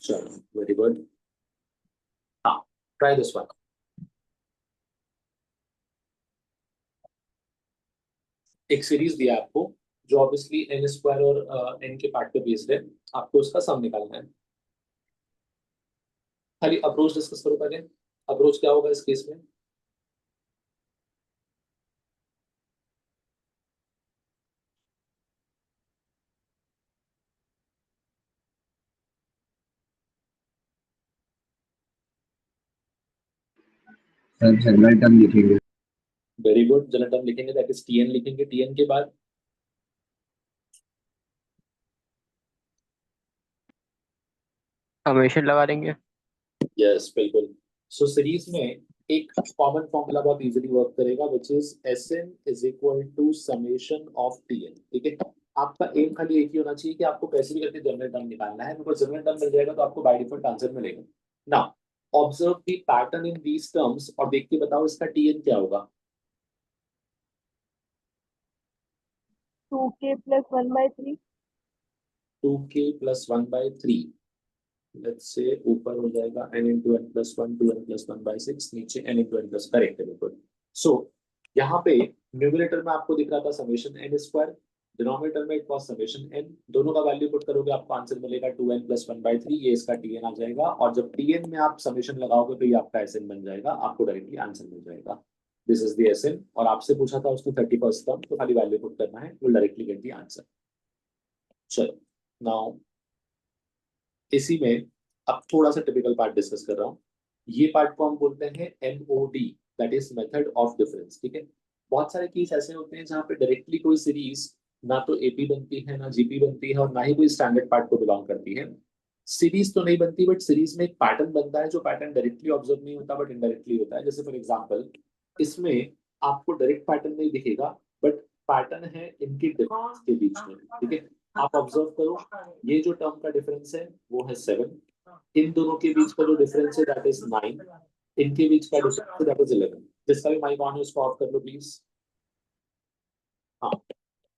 सर। चलो वेरी गुड। हाँ, ट्राई दिस वन। एक सीरीज दिया है आपको जो ऑब्वियसली एन स्क्वायर और एन के पार्ट पे बेस्ड है, आपको उसका सम निकालना है। खाली अप्रोच डिस्कस करो पहले, अप्रोच क्या होगा इस केस में? सर जनरल टर्म लिखेंगे। वेरी गुड, जनरल टर्म लिखेंगे, दैट इज टीएन लिखेंगे। टीएन के बाद समेशन लगा देंगे। यस बिल्कुल। सो सीरीज में एक कॉमन फॉर्मूला बहुत इजीली वर्क करेगा which is Sn is equal to summation of Tn, ठीक है। आपका एम खाली एक ही होना चाहिए कि आपको कैसे भी करके जनरल टर्म निकालना है, बिकॉज जनरल टर्म मिल जाएगा तो आपको बाय डिफॉल्ट आंसर मिलेगा। Now observe the pattern in these terms और देख के बताओ इसका Tn क्या होगा? 2k + 1/3। 2k + 1/3। लेट्स से ऊपर हो जाएगा n into n plus 1 2n plus 1/6, नीचे n into n plus, correct है बिल्कुल। सो यहाँ पे न्यूमरेटर में आपको दिख रहा था समेशन एन स्क्वायर, डिनोमिनेटर में इट वाज समेशन n। दोनों का वैल्यू पुट करोगे आपको आंसर मिलेगा 2n + 1/3, ये इसका tn आ जाएगा। और जब tn में आप समेशन लगाओगे तो ये आपका sn बन जाएगा, आपको डायरेक्टली आंसर मिल जाएगा। This is the sn। और आपसे पूछा था उसने 31st टर्म, तो खाली वैल्यू पुट करना है, will directly get the answer. चलो नाउ इसी में अब थोड़ा सा टिपिकल पार्ट डिस्कस कर रहा हूँ। ये पार्ट को हम बोलते हैं MOD, that is method of difference. ठीक है, बहुत सारे केस ऐसे होते हैं जहाँ पे डायरेक्टली कोई सीरीज ना तो AP बनती है, ना GP बनती है, और ना ही कोई स्टैंडर्ड पार्ट को बिलोंग करती है। सीरीज तो नहीं बनती, बट सीरीज में एक पैटर्न बनता है, जो पैटर्न डायरेक्टली ऑब्जर्व नहीं होता बट इनडायरेक्टली होता है। जैसे फॉर एग्जांपल, इसमें आपको डायरेक्ट पैटर्न नहीं दिखेगा, बट पैटर्न है इनके डिफरेंस के बीच में। ठीक है, आप ऑब्जर्व करो, ये जो टर्म का डिफरेंस है वो है 7, इन दोनों के बीच का जो डिफरेंस है दैट इज 9, इनके बीच का डिफरेंस है दैट इज 11। जिसका भी माइक ऑन है उसको ऑफ कर लो प्लीज। हाँ,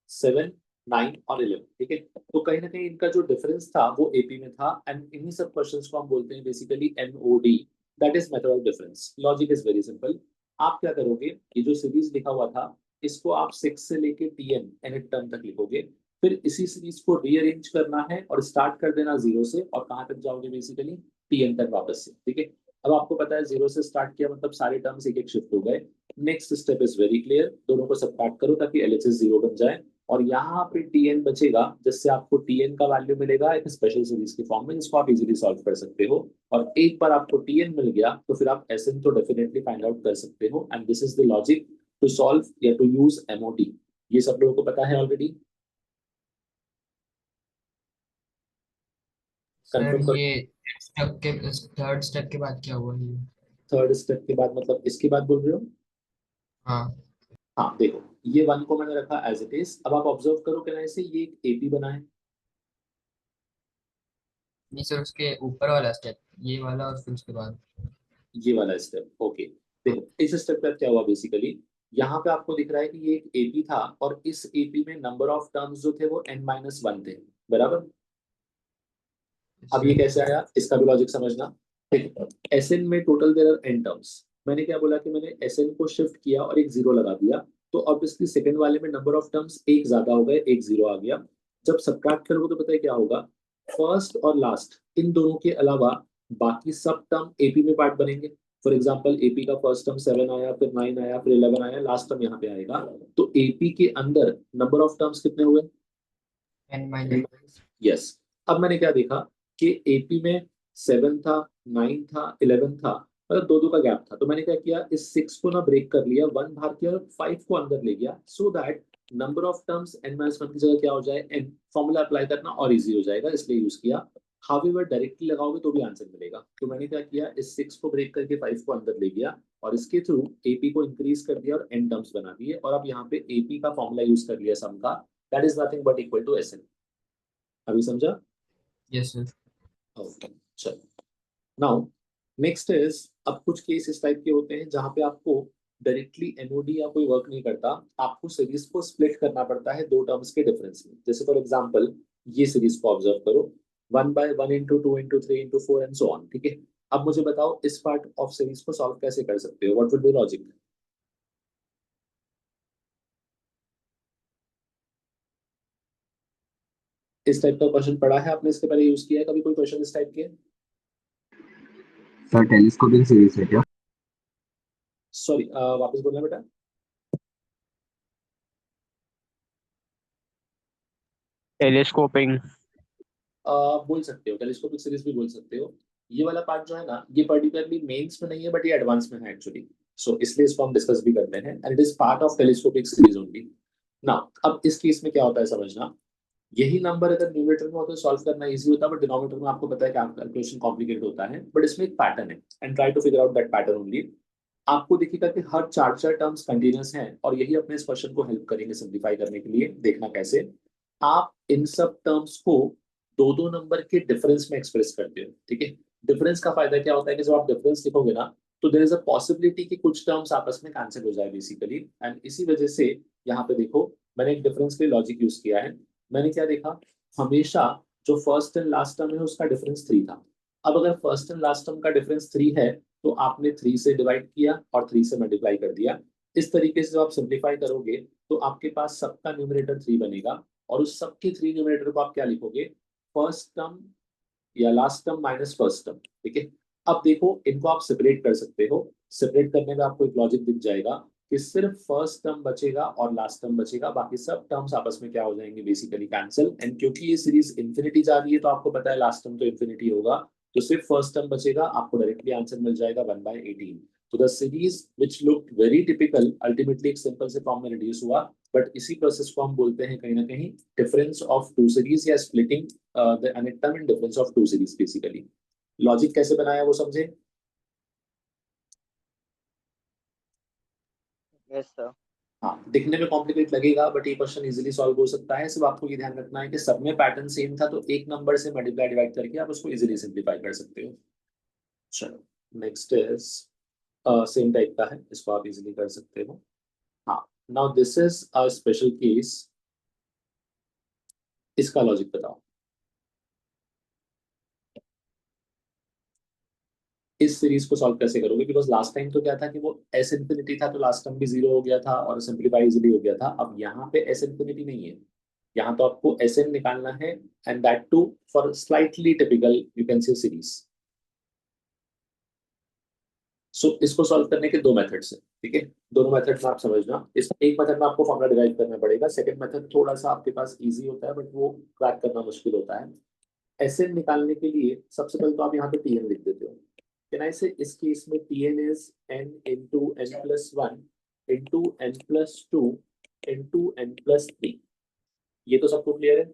7, 9 और 11। ठीक है, तो कहीं ना कहीं इनका जो डिफरेंस था वो AP में था, एंड इन्हीं सब क्वेश्चंस को हम बोलते हैं basically MOD, that is method of difference. Logic is very simple. आप क्या करोगे, ये जो सीरीज लिखा हुआ था इसको आप 6 से लेके TN nth टर्म तक लिखोगे, फिर इसी सीरीज को रीअरेंज करना है और स्टार्ट कर देना 0 से, और कहाँ तक जाओगे बेसिकली TN तक वापस से। ठीक है, अब आपको पता है 0 से स्टार्ट किया मतलब सारे टर्म्स एक एक शिफ्ट हो गए। Next step is very clear, दोनों को सबट्रैक्ट करो ताकि LHS 0 बन जाए, और यहाँ पे TN बचेगा, जिससे आपको TN का वैल्यू मिलेगा एक स्पेशल सीरीज के फॉर्म में, जिसको आप इजीली सॉल्व कर सकते हो। और एक बार आपको TN मिल गया तो फिर आप SN तो डेफिनेटली फाइंड आउट कर सकते हो, and this is the logic to solve या टू यूज MOD। ये सब लोगों को पता है ऑलरेडी? सर कंफर्म कर। ये स्टेप के थर्ड स्टेप के बाद क्या हुआ ये? थर्ड स्टेप के बाद मतलब इसके बाद बोल रहे हो? हाँ हाँ देखो, ये 1 को मैंने रखा एज इट इज। अब आप ऑब्जर्व करो कि ऐसे ये एक AP बना है। नहीं सर, उसके ऊपर वाला स्टेप ये वाला और फिर उसके बाद। ये वाला स्टेप, ओके। देखो इस स्टेप पे क्या हुआ बेसिकली, यहाँ पे आपको दिख रहा है कि ये एक AP था, और इस AP में नंबर ऑफ टर्म्स जो थे वो N-1 थे, बराबर। अब ये कैसे आया, इसका भी लॉजिक समझना। ठीक है, SN में total there are N terms. मैंने क्या बोला कि मैंने SN को शिफ्ट किया और एक 0 लगा दिया, तो ऑब्वियसली सेकंड वाले में नंबर ऑफ टर्म्स एक ज्यादा हो गए, एक 0 आ गया। जब सबट्रैक्ट करोगे तो पता है क्या होगा, फर्स्ट और लास्ट इन दोनों के अलावा बाकी सब टर्म AP में पार्ट बनेंगे। फॉर एग्जाम्पल AP का फर्स्ट टर्म 7 आया, फिर 9 आया, फिर 11 आया, लास्ट टर्म यहाँ पे आएगा। तो AP के अंदर नंबर ऑफ टर्म्स कितने हुए? N-. यस। अब मैंने क्या देखा कि AP में 7 था, 9 था, 11 था, मतलब दो दो का गैप था। तो मैंने क्या किया, इस 6 को ना ब्रेक कर लिया, 1 बाहर किया और 5 को अंदर ले गया, so that number of terms N-1 की जगह क्या हो जाए, N। फॉर्मूला अप्लाई करना और इजी हो जाएगा, इसलिए यूज किया। हाउएवर डायरेक्टली लगाओगे तो भी आंसर मिलेगा। तो मैंने क्या किया, इस 6 को ब्रेक करके 5 को अंदर ले गया, और इसके थ्रू AP को इंक्रीज कर दिया और N टर्म्स बना दिए, और अब यहाँ पे AP का फॉर्मूला यूज कर लिया सम का, that is nothing but equal to SN। अभी समझा? Yes sir. ओके, चलो। नाउ नेक्स्ट इज, अब कुछ केस इस टाइप के होते हैं जहां पे आपको डायरेक्टली MOD या कोई वर्क नहीं करता, आपको सीरीज को स्प्लिट करना पड़ता है दो टर्म्स के डिफरेंस में। जैसे फॉर एग्जांपल, ये सीरीज को ऑब्जर्व करो, 1/1 into 2 into 3 into 4 and so on. ठीक है, अब मुझे बताओ इस पार्ट ऑफ सीरीज को सॉल्व कैसे कर सकते हो, व्हाट वुड बी लॉजिक? इस टाइप का क्वेश्चन पढ़ा है आपने इसके पहले, यूज किया है कभी कोई क्वेश्चन इस टाइप के? सर टेलीस्कोपिक सीरीज है क्या? सॉरी, वापस बोलना बेटा। टेलीस्कोपिंग। बोल सकते हो, टेलीस्कोपिक सीरीज भी बोल सकते हो। ये वाला पार्ट जो है ना, ये पर्टिकुलरली मेंस में नहीं है, बट ये एडवांस में है एक्चुअली। सो इसलिए इसको हम डिस्कस भी करते हैं, and it is part of telescopic series only. Now अब इस केस में क्या होता है समझना, यही नंबर अगर न्यूमरेटर में होता है सॉल्व करना इजी होता है, बट डिनोमिनेटर में आपको पता है कि कैलकुलेशन कॉम्प्लिकेटेड होता है। बट इसमें एक पैटर्न है, and try to figure out that pattern only. आपको दिखेगा कि हर चार चार टर्म्स कंटिन्यूअस हैं, और यही अपने इस क्वेश्चन को हेल्प करेंगे सिंप्लीफाई करने के लिए। देखना कैसे, आप इन सब टर्म्स को दो दो नंबर के डिफरेंस में एक्सप्रेस करते हो। ठीक है, डिफरेंस का फायदा क्या होता है कि जब आप डिफरेंस लिखोगे ना, तो देयर इज अ पॉसिबिलिटी कि कुछ टर्म्स आपस में कैंसिल हो जाए बेसिकली, एंड इसी वजह से यहाँ पे देखो, मैंने एक डिफरेंस के लॉजिक यूज किया है। मैंने क्या देखा, हमेशा जो फर्स्ट एंड लास्ट टर्म है उसका डिफरेंस 3 था। अब अगर फर्स्ट एंड लास्ट टर्म का डिफरेंस 3 है, तो आपने 3 से डिवाइड किया और 3 से मल्टीप्लाई कर दिया। इस तरीके से जब आप सिंप्लीफाई करोगे तो आपके पास सबका न्यूमरेटर 3 बनेगा, और उस सबके 3 न्यूमरेटर को आप क्या लिखोगे, फर्स्ट टर्म या last term minus first term. ठीक है, अब देखो इनको आप सेपरेट कर सकते हो। सेपरेट करने में आपको एक लॉजिक दिख जाएगा, कि सिर्फ फर्स्ट टर्म बचेगा और लास्ट टर्म बचेगा, बाकी सब टर्म्स आपस में क्या हो जाएंगे, बेसिकली कैंसिल। एंड क्योंकि ये सीरीज इन्फिनिटी जा रही है तो आपको पता है लास्ट टर्म तो इन्फिनिटी होगा, तो सिर्फ फर्स्ट टर्म बचेगा, आपको डायरेक्टली आंसर मिल जाएगा 1/18। तो the series which look very typical ultimately एक सिंपल से फॉर्म में रिड्यूस हुआ, बट इसी प्रोसेस को हम बोलते हैं कहीं ना कहीं डिफरेंस ऑफ टू सीरीज या splitting the term in difference of two series basically. Logic कैसे बनाया वो समझे? Yes sir. हाँ, दिखने में कॉम्प्लिकेट लगेगा बट ये क्वेश्चन इजीली सॉल्व हो सकता है। सिर्फ आपको ये ध्यान रखना है कि सब में पैटर्न सेम था, तो एक नंबर से मल्टीप्लाई डिवाइड करके आप उसको इजीली सिंप्लीफाई कर सकते हो। चलो नेक्स्ट इज सेम टाइप का है, इसको आप इजीली कर सकते हो। हाँ, now this is a special case, इसका लॉजिक बताओ। इस सीरीज को सॉल्व कैसे करोगे? बिकॉज लास्ट टाइम तो क्या था कि वो एस इन्फिनिटी था तो लास्ट टर्म भी जीरो हो गया था और सिंप्लीफाई इजीली हो गया था। अब यहाँ पे एस इन्फिनिटी नहीं है, यहाँ तो आपको एस एन निकालना है, and that too for slightly typical you can say series. So इसको सॉल्व करने के दो मेथड्स हैं, ठीक है? दोनों मेथड में आप समझना, इस एक मेथड में आपको फॉर्मूला डिराइव करना पड़ेगा, सेकंड मेथड थोड़ा सा आपके पास इजी होता है बट वो क्रैक करना मुश्किल होता है। एस एन निकालने के लिए सबसे पहले तो आप यहाँ पे टी एन लिख देते हो। कैन आई से इस केस में T n is n into n plus one into n plus two into n plus three. ये तो सबको क्लियर है?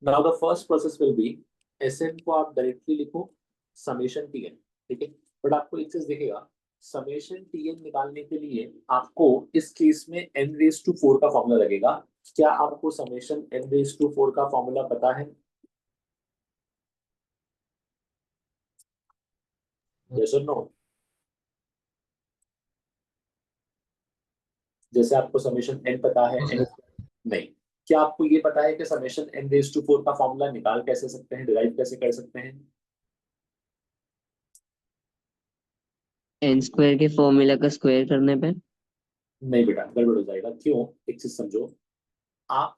Now the first process will be, S n को आप डायरेक्टली लिखो समेशन टी एन, ठीक है? बट आपको एक चीज दिखेगा, समेशन टी एन निकालने के लिए आपको इस केस में एन रेज टू फोर का फॉर्मूला लगेगा। क्या आपको summation n raise to four का फॉर्मूला पता है? यस और नो? जैसे आपको समेशन एन पता है, एन नहीं, क्या आपको ये पता है कि summation n raise to four का फॉर्मूला निकाल कैसे सकते हैं, डिराइव कैसे कर सकते हैं? एन स्क्वायर के फॉर्मूला का स्क्वायर करने पे। नहीं बेटा, गड़बड़ हो जाएगा। क्यों? एक चीज समझो, आप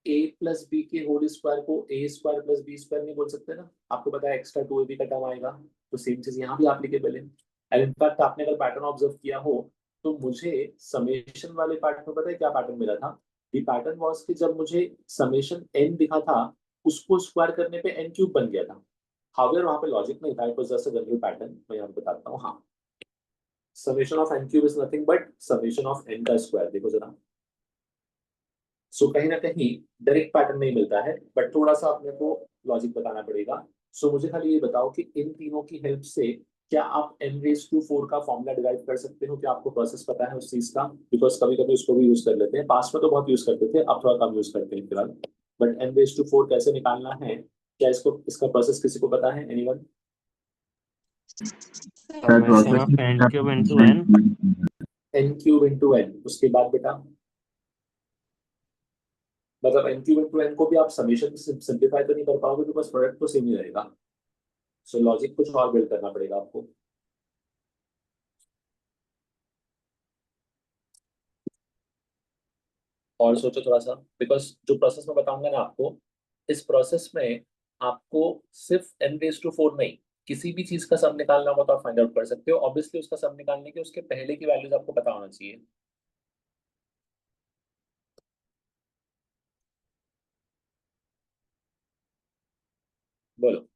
ए प्लस बी के होल स्क्वायर को ए स्क्वायर प्लस बी स्क्वायर नहीं बोल सकते ना। आपको पता है एक्स्ट्रा टू ए बी का टर्म आएगा, तो सेम चीज यहाँ भी एप्लीकेबल है। एंड इनफैक्ट आपने अगर पैटर्न ऑब्जर्व किया हो तो मुझे समेशन वाले पार्ट में पता है क्या पैटर्न मिला था? दी पैटर्न वाज कि जब मुझे समेशन एन दिखा था उसको स्क्वायर करने पे एन क्यूब बन गया था। हाउएवर वहां पे लॉजिक नहीं था, it was just a general pattern. मैं यहाँ पे बताता हूँ। हाँ, summation of n cube is nothing but summation of n का स्क्वायर। देखो जरा, सो कहीं ना कहीं डायरेक्ट पैटर्न नहीं मिलता है बट थोड़ा सा अपने को लॉजिक बताना पड़ेगा। सो मुझे खाली ये बताओ कि इन तीनों की हेल्प से क्या आप एन रेज टू फोर का फॉर्मूला डिराइव कर सकते हो? क्या आपको प्रोसेस पता है उस चीज का? बिकॉज कभी कभी उसको भी यूज कर लेते हैं, पास्ट में तो बहुत यूज करते थे, अब थोड़ा कम यूज करते हैं फिलहाल। But n raise to four कैसे निकालना है, क्या इसको इसका प्रोसेस किसी को पता है? Anyone? That summation process of n cube into n. N cube into n, उसके बाद बेटा मतलब एन क्यूब इंटू एन को भी आप समेशन से सिंप्लीफाई तो नहीं कर पाओगे बिकॉज प्रोडक्ट तो सेम ही रहेगा। सो लॉजिक कुछ और बिल्ड करना पड़ेगा आपको। और सोचो थोड़ा सा, बिकॉज जो प्रोसेस मैं बताऊंगा ना आपको, इस प्रोसेस में आपको सिर्फ एन रेज टू फोर नहीं, किसी भी चीज का सम निकालना होगा तो आप फाइंड आउट कर सकते हो। ऑब्वियसली उसका सम निकालने के उसके पहले की वैल्यूज आपको पता होना चाहिए। बोलो।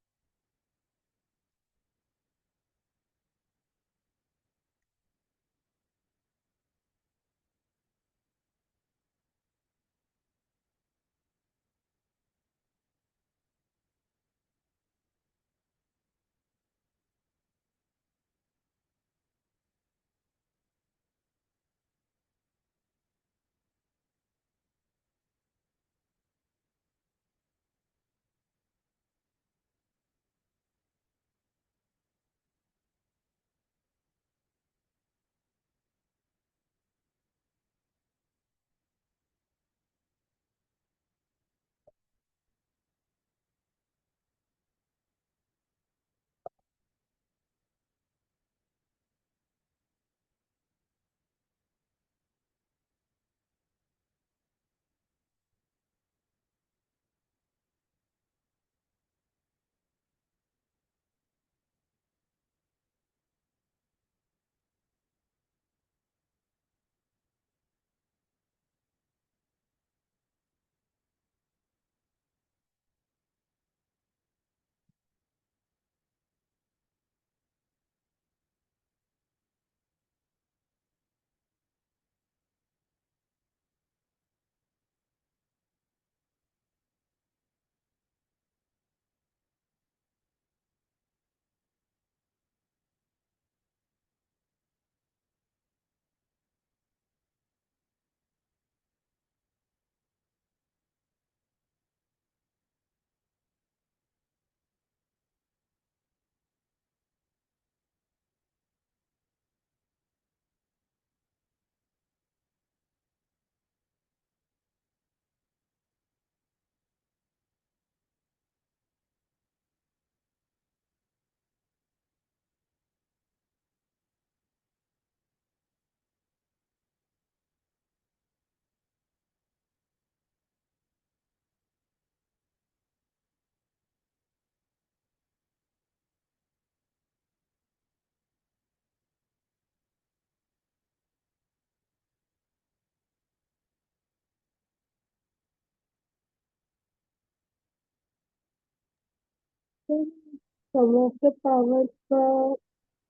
सम ऑफ द पावर का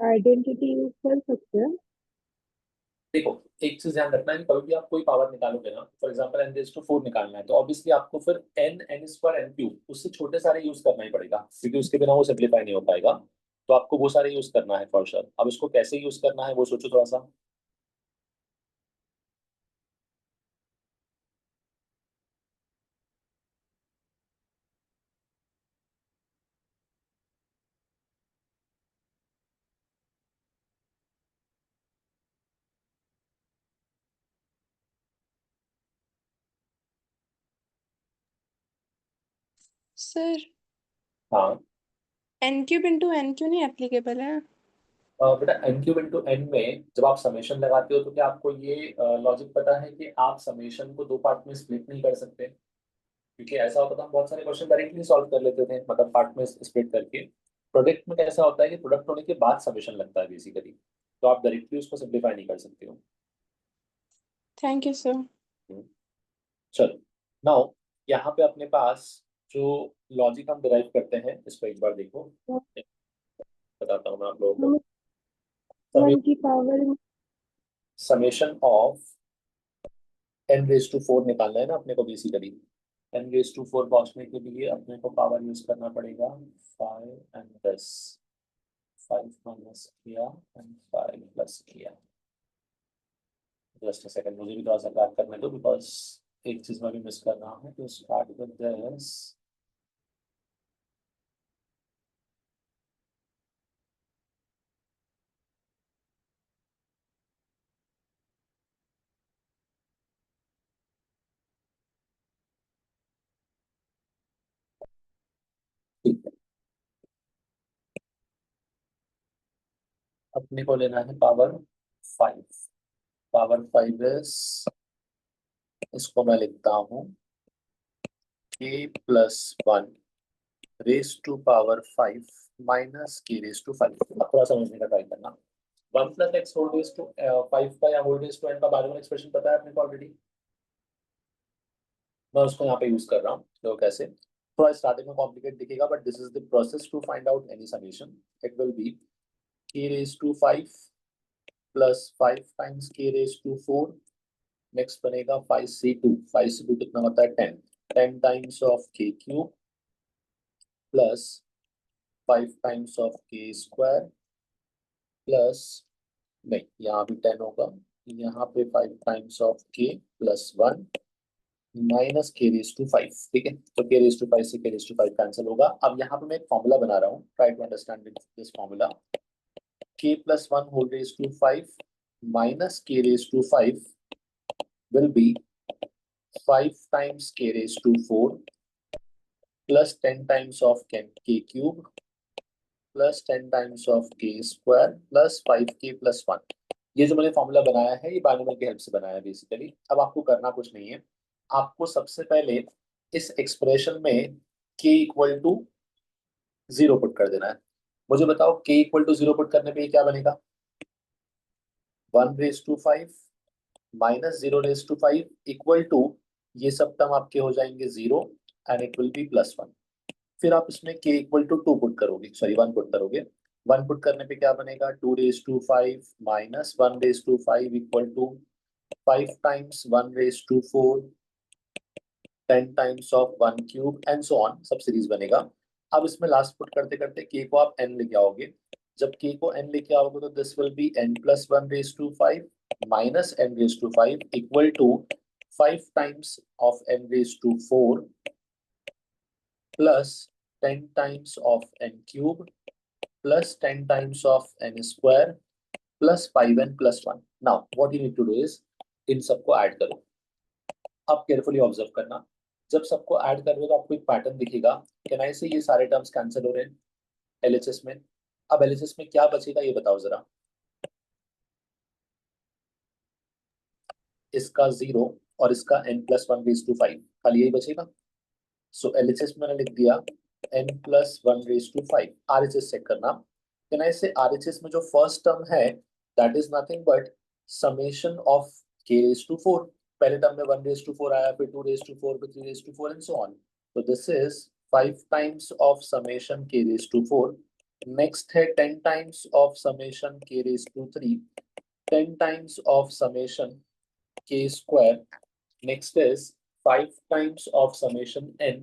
आइडेंटिटी यूज कर सकते हैं। देखो, एक चीज ध्यान रखना है कि कभी भी आप कोई पावर निकालोगे ना, for example n raise to 4 निकालना है, तो ऑब्वियसली आपको फिर n स्क्वायर n क्यूब उससे छोटे सारे यूज करना ही पड़ेगा, क्योंकि उसके बिना वो सिंप्लीफाई नहीं हो पाएगा। तो आपको वो सारे यूज करना है फॉर श्योर। अब इसको कैसे यूज करना है वो सोचो थोड़ा सा। सर हाँ, एन क्यूब इंटू एन क्यू नहीं एप्लीकेबल है। बेटा n क्यूब इंटू n में जब आप समेशन लगाते हो तो क्या आपको ये लॉजिक पता है कि आप समेशन को दो पार्ट में स्प्लिट नहीं कर सकते? क्योंकि ऐसा होता था, हम बहुत सारे क्वेश्चन डायरेक्टली सॉल्व कर लेते थे, मतलब पार्ट में स्प्लिट करके। प्रोडक्ट में कैसा होता है कि प्रोडक्ट होने के बाद समेशन लगता है बेसिकली, तो आप डायरेक्टली उसको सिंप्लीफाई नहीं कर सकते हो। Thank you sir. चलो, नाउ यहाँ पे अपने पास जो लॉजिक हम डिराइव करते हैं इसको एक बार देखो, बताता हूँ मैं आप लोगों को। वन की power summation of n raise to 4 निकालना है ना अपने को बेसिकली। n रेज टू 4 पहुंचने के लिए अपने को पावर यूज करना पड़ेगा 5 एंड 10। 5 माइनस किया एंड 5 प्लस किया। जस्ट अ सेकंड, मुझे भी थोड़ा सा याद करने दो, बिकॉज एक चीज मैं भी मिस कर रहा हूँ। तो स्टार्ट विद दिस। ठीक है, अपने को लेना है पावर 5। पावर 5 इज, इसको मैं लिखता हूँ k plus 1 raise to power 5 minus k raise to 5। अब थोड़ा समझने का ट्राई करना। 1 plus x whole raise to 5 का या होल रेज टू n का बाद में एक्सप्रेशन पता है अपने को ऑलरेडी। मैं उसको यहाँ पे यूज कर रहा हूँ, तो कैसे थोड़ा स्टार्टिंग में कॉम्प्लिकेट दिखेगा, but this is the process to find out any summation. It will be k raise to 5 plus 5 times k raise to 4। Next बनेगा 5c2। 5c2 कितना होता है 10। 10 times of k cube plus 5 times of k square plus, नहीं यहाँ भी 10 होगा, यहाँ पे 5 times of k plus 1 minus k raise to 5। ठीक है, तो k रेज टू 5 से k रेज टू 5 कैंसिल होगा। अब यहाँ पे मैं एक फॉर्मूला बना रहा हूँ, try to understand this formula. k plus 1 whole raise to 5 minus k raise to 5 will be 5 times k raised to 4 plus 10 times of k cube plus 10 times of k square plus 5k plus 1। ये जो मैंने फॉर्मूला बनाया है ये बाइनोमियल की हेल्प से बनाया है बेसिकली। अब आपको करना कुछ नहीं है, आपको सबसे पहले इस एक्सप्रेशन में k इक्वल टू 0 पुट कर देना है। मुझे बताओ k इक्वल टू 0 पुट करने पे ये क्या बनेगा? 1 raise to 5 minus 0 raise to 5 equal to, ये सब टर्म आपके हो जाएंगे 0 and it will be plus 1। फिर आप इसमें k इक्वल टू 2 पुट करोगे, सॉरी 1 पुट करोगे। 1 पुट करने पे क्या बनेगा? 2 raise to 5 minus 1 raise to 5 equal to 5 times 1 raise to 4 10 times of 1 cube and so on, सब सीरीज बनेगा। अब इसमें लास्ट पुट करते करते k को आप n लेके आओगे। जब k को n लेके आओगे तो this will be n plus 1 raise to 5 minus n raise to 5 equal to 5 times of n raise to 4 plus 10 times of n cube plus 10 times of n square plus 5n plus 1। Now what you need to do is इन सबको ऐड करो। अब केयरफुली ऑब्जर्व करना, जब सबको ऐड कर रहे हो तो आपको एक पैटर्न दिखेगा। कैन आई से ये सारे टर्म्स कैंसिल हो रहे हैं एलएचएस में। अब एलएचएस में क्या बचेगा ये बताओ जरा। इसका 0 और इसका n प्लस 1 रेज टू 5, खाली यही बचेगा। सो एलएचएस मैंने लिख दिया n plus 1 raise to 5। RHS check करना, कैन आई से आरएचएस में जो फर्स्ट टर्म है that is nothing but summation of k raise to 4। पहले टर्म में 1 रेज टू 4 आया, फिर 2 रेज टू 4, फिर 3 raise to 4 and so on. तो this is 5 times of summation k raise to 4, next है 10 times of summation k raise to 3, 10 times of summation k square, next is 5 times of summation n,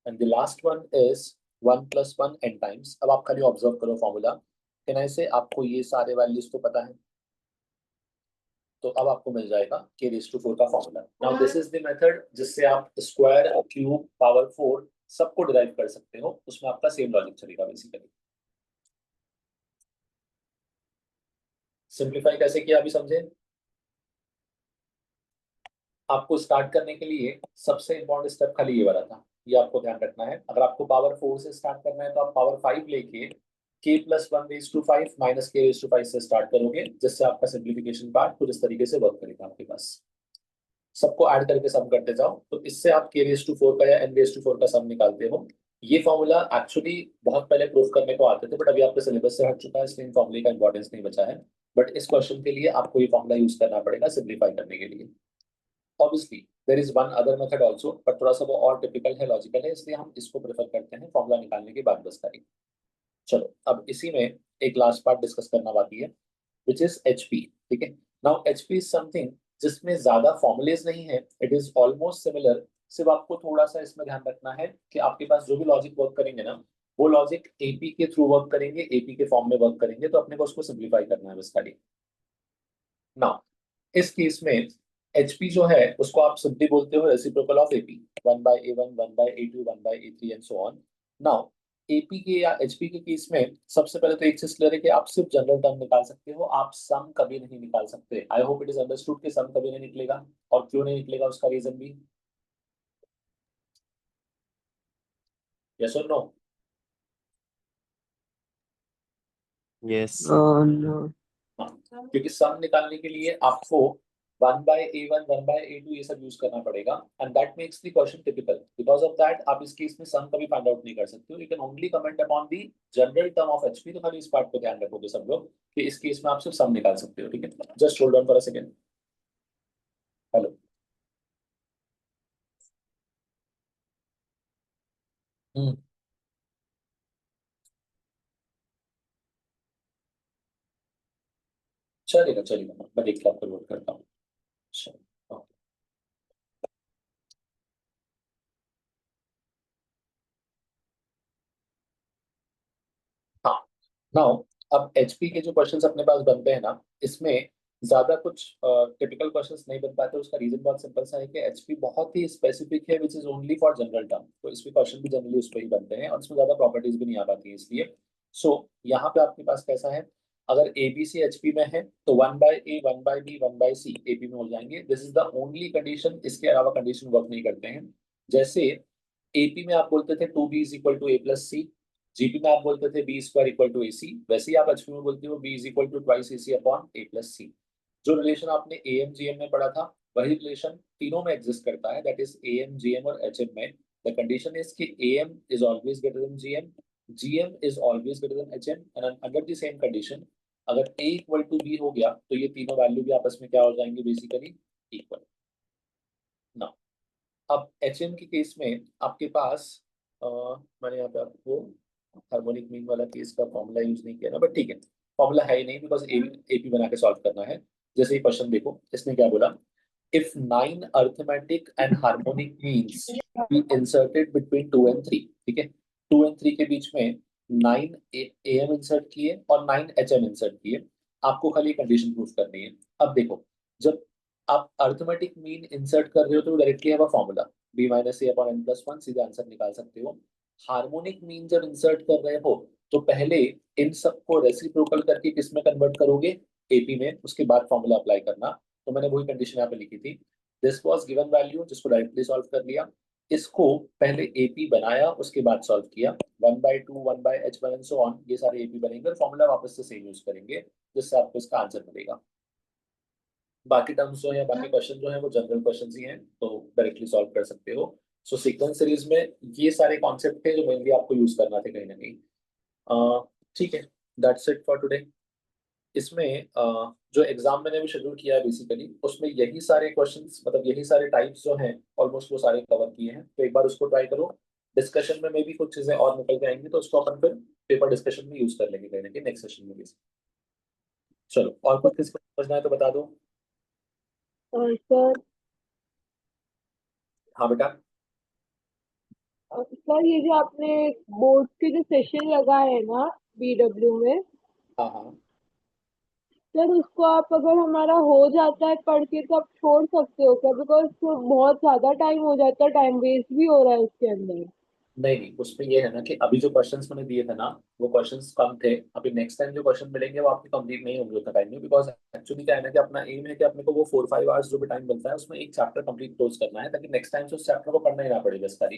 and the last one is 1 plus 1 n times. अब आप खाली ऑब्जर्व करो फॉर्मूला, कैन आई से आपको ये सारे वैल्यूज तो पता है, तो अब आपको मिल जाएगा k रेज टू 4 का formula. Now this is the method जिससे आप स्क्वायर, क्यूब, पावर 4 सबको डिराइव कर सकते हो. उसमें आपका सेम लॉजिक चलेगा बेसिकली. सिंप्लीफाई कैसे किया अभी समझे. आपको स्टार्ट करने के लिए सबसे इंपॉर्टेंट स्टेप खाली ये वाला था, ये आपको ध्यान रखना है. अगर आपको पावर 4 से स्टार्ट करना है तो आप पावर 5 लेके k plus 1 raise to 5 minus k raise to 5 से स्टार्ट करोगे, जिससे आपका सिंप्लीफिकेशन पार्ट कुछ इस तरीके से वर्क करेगा आपके पास. सबको ऐड करके सम करते जाओ, तो इससे आप k रेज टू 4 का या n रेज टू 4 का सम निकालते हो. ये फॉर्मूला एक्चुअली बहुत पहले प्रूफ करने को आते थे, बट अभी आपके सिलेबस से हट चुका है, इसलिए इन फॉर्मूले का इंपॉर्टेंस नहीं बचा है. बट इस क्वेश्चन के लिए आपको ये फॉर्मूला यूज करना पड़ेगा सिंप्लीफाई करने के लिए. Obviously, there is one other method also, but थोड़ा सा वो और टिपिकल है, लॉजिकल है, इसलिए हम इसको प्रेफर करते हैं फॉर्मूला निकालने के बाद बस करेंगे. चलो अब इसी में एक लास्ट पार्ट डिस्कस करना बाकी है, विच इज HP. ठीक है. नाउ HP इज समथिंग जिसमें ज्यादा फॉर्मुलेज नहीं है, इट इज ऑलमोस्ट सिमिलर. सिर्फ आपको थोड़ा सा इसमें ध्यान रखना है कि आपके पास जो भी लॉजिक वर्क करेंगे ना, वो लॉजिक AP के थ्रू वर्क करेंगे, AP के फॉर्म में वर्क करेंगे, तो अपने को उसको सिंप्लीफाई करना है बस खाली. नाउ इस केस में HP जो है उसको आप सिंपली बोलते हो reciprocal of AP, 1/A1, 1/A2, 1/A3 and so on. Now AP के या HP के केस में सबसे पहले तो एक चीज क्लियर है कि आप सिर्फ जनरल टर्म निकाल सकते हो, आप सम कभी नहीं निकाल सकते. I hope it is understood कि सम कभी नहीं निकलेगा. और क्यों नहीं निकलेगा उसका रीजन भी, यस और नो. Yes. no. क्योंकि सम निकालने के लिए आपको 1/A1, 1/A2 ये सब यूज करना पड़ेगा, and that makes the question typical. Because of that आप इस केस में सम कभी फाइंड आउट नहीं कर सकते हो. You can only comment upon the general term of HP. तो खाली इस पार्ट को ध्यान रखोगे सब लोग कि इस केस में आप सिर्फ सम निकाल सकते हो. ठीक है. Just hold on for a second. Hello. चलेगा चलेगा, मैं देख के आपको नोट करता हूँ. चलो. हाँ. नाउ अब HP के जो क्वेश्चंस अपने पास बनते हैं ना, इसमें ज्यादा कुछ टिपिकल क्वेश्चंस नहीं बन पाते. उसका रीजन बहुत सिंपल सा है कि HP बहुत ही स्पेसिफिक है, which is only for general term. तो इसमें क्वेश्चन भी जनरली उस पर ही बनते हैं और इसमें ज्यादा प्रॉपर्टीज भी नहीं आ पाती है. इसलिए यहाँ पे आपके पास कैसा है, अगर ABC HP में है तो 1/A, 1/B, 1/C AP में हो जाएंगे. This is the only condition. इसके अलावा कंडीशन वर्क नहीं करते हैं. जैसे AP में आप बोलते थे 2B is equal to A plus C, GP में आप बोलते थे B square equal to AC, वैसे ही आप HP में बोलते हो B is equal to twice AC upon A plus C. जो रिलेशन आपने AM GM में पढ़ा था, वही रिलेशन तीनों में एग्जिस्ट करता है, दैट इज AM, GM और HM में. द कंडीशन इज कि AM is always greater then GM, GM is always greater then HM, and under the same condition अगर A इक्वल टू B हो गया तो ये तीनों वैल्यू भी आपस में क्या हो जाएंगे, बेसिकली इक्वल. ना अब HM के केस में आपके पास मैंने यहाँ पे आपको हार्मोनिक मीन वाला केस का फॉर्मूला यूज नहीं किया ना, बट ठीक है, फॉर्मूला है ही नहीं, बिकॉज AP बना के सॉल्व करना है. जैसे ही क्वेश्चन देखो, इसने क्या बोला, if 9 arithmetic and harmonic means be inserted between 2 and 3. ठीक है. 2 and 3 के बीच में 9 AM इंसर्ट किए और 9 HM इंसर्ट किए. आपको खाली कंडीशन प्रूफ करनी है. अब देखो, जब आप अर्थमेटिक मीन इंसर्ट कर रहे हो तो डायरेक्टली है formula B minus A upon N+1, सीधा आंसर निकाल सकते हो. हार्मोनिक मीन जब इंसर्ट कर रहे हो तो पहले इन सबको रेसिप्रोकल करके किस में कन्वर्ट करोगे, AP में, उसके बाद फॉर्मूला अप्लाई करना. तो मैंने वही कंडीशन यहाँ पे लिखी थी. दिस वाज गिवन वैल्यू, जिसको डायरेक्टली सॉल्व कर लिया. इसको पहले AP बनाया, उसके बाद सॉल्व किया. 1/2, 1/H1 एंड सो ऑन, ये सारे AP बनेंगे. फॉर्मूला वापस से सेम यूज करेंगे, जिससे आपको इसका आंसर मिलेगा. बाकी टर्म्स जो है, बाकी क्वेश्चन जो है वो जनरल क्वेश्चन ही हैं, तो डायरेक्टली सॉल्व कर सकते हो. सो सीक्वेंस सीरीज में ये सारे कॉन्सेप्ट थे जो मेनली आपको यूज करना थे कहीं ना कहीं. ठीक है, दैट्स इट फॉर टुडे. इसमें जो एग्जाम मैंने अभी शेड्यूल किया है बेसिकली, उसमें यही सारे क्वेश्चंस, मतलब यही सारे टाइप्स जो हैं ऑलमोस्ट वो सारे कवर किए हैं. तो एक बार उसको ट्राई करो. डिस्कशन में भी कुछ चीजें और निकल के आएंगी तो उसको अपन फिर पेपर डिस्कशन में यूज कर लेंगे कहीं ना कहीं नेक्स्ट सेशन में भी। चलो और कुछ किसको समझना है तो बता दो। सर हाँ बेटा। सर ये जो आपने बोर्ड के जो सेशन लगाए हैं ना BW में, हाँ हाँ सर उसको आप अगर हमारा हो जाता है पढ़ के तो आप छोड़ सकते हो क्या? बिकॉज बहुत ज्यादा टाइम हो जाता है, टाइम वेस्ट भी हो रहा है उसके अंदर। नहीं नहीं, उसमें ये है ना कि अभी जो क्वेश्चंस मैंने दिए थे ना वो क्वेश्चंस कम थे। अभी नेक्स्ट टाइम जो क्वेश्चन मिलेंगे वो आपके कंप्लीट नहीं होंगे उतना टाइम में, बिकॉज एक्चुअली क्या है ना कि अपना एम है कि अपने को वो 4-5 आवर्स जो भी टाइम मिलता है उसमें एक चैप्टर कंप्लीट क्लोज करना है ताकि नेक्स्ट टाइम से उस चैप्टर को पढ़ना ही ना पड़े बस सारी।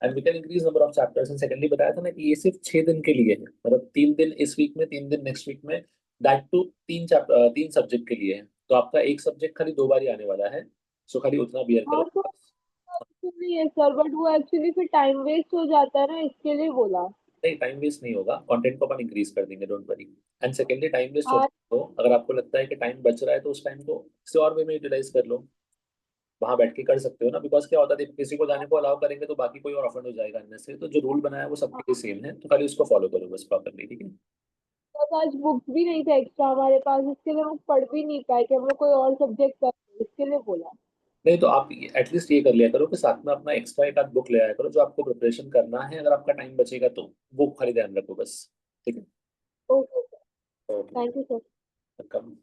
And we can increase number of chapters. And secondly बताया था ना कि ये सिर्फ 6 दिन के लिए है, मतलब 3 दिन इस वीक में 3 दिन नेक्स्ट वीक में, दैट टू 3 सब्जेक्ट के लिए है। तो आपका एक सब्जेक्ट खाली 2 बार ही आने वाला है, सो खाली उतना बियर हाँ करो। तो नहीं है सर, बट वो एक्चुअली फिर टाइम वेस्ट हो जाता है ना, इसके लिए बोला। नहीं, टाइम वेस्ट नहीं होगा, कंटेंट को अपन इंक्रीज कर देंगे, don't worry. And secondly time waste हो आज तो अगर आपको लगता है कि टाइम बच रहा है तो उस टाइम को किसी और वे में यूटिलाइज कर लो, वहां बैठ के कर सकते हो ना। बिकॉज क्या होता है, किसी को जाने को अलाउ करेंगे तो बाकी कोई और ऑफेंड हो जाएगा अन्य से। तो जो रूल बनाया है वो सबके लिए सेम है, तो खाली उसको फॉलो करो बस प्रॉपरली, ठीक है। आज बुक्स भी नहीं था एक्स्ट्रा हमारे पास, इसके लिए हम पढ़ भी नहीं पाए कि हम लोग कोई और सब्जेक्ट कर रहे हैं, इसके लिए बोला। नहीं तो आप एटलीस्ट ये कर लिया करो कि साथ में अपना एक्स्ट्रा एक आध बुक ले आया करो जो आपको प्रिपरेशन करना है, अगर आपका टाइम बचेगा तो वो खाली ध्यान रखो बस, ठीक है। Okay okay, thank you sir. Welcome.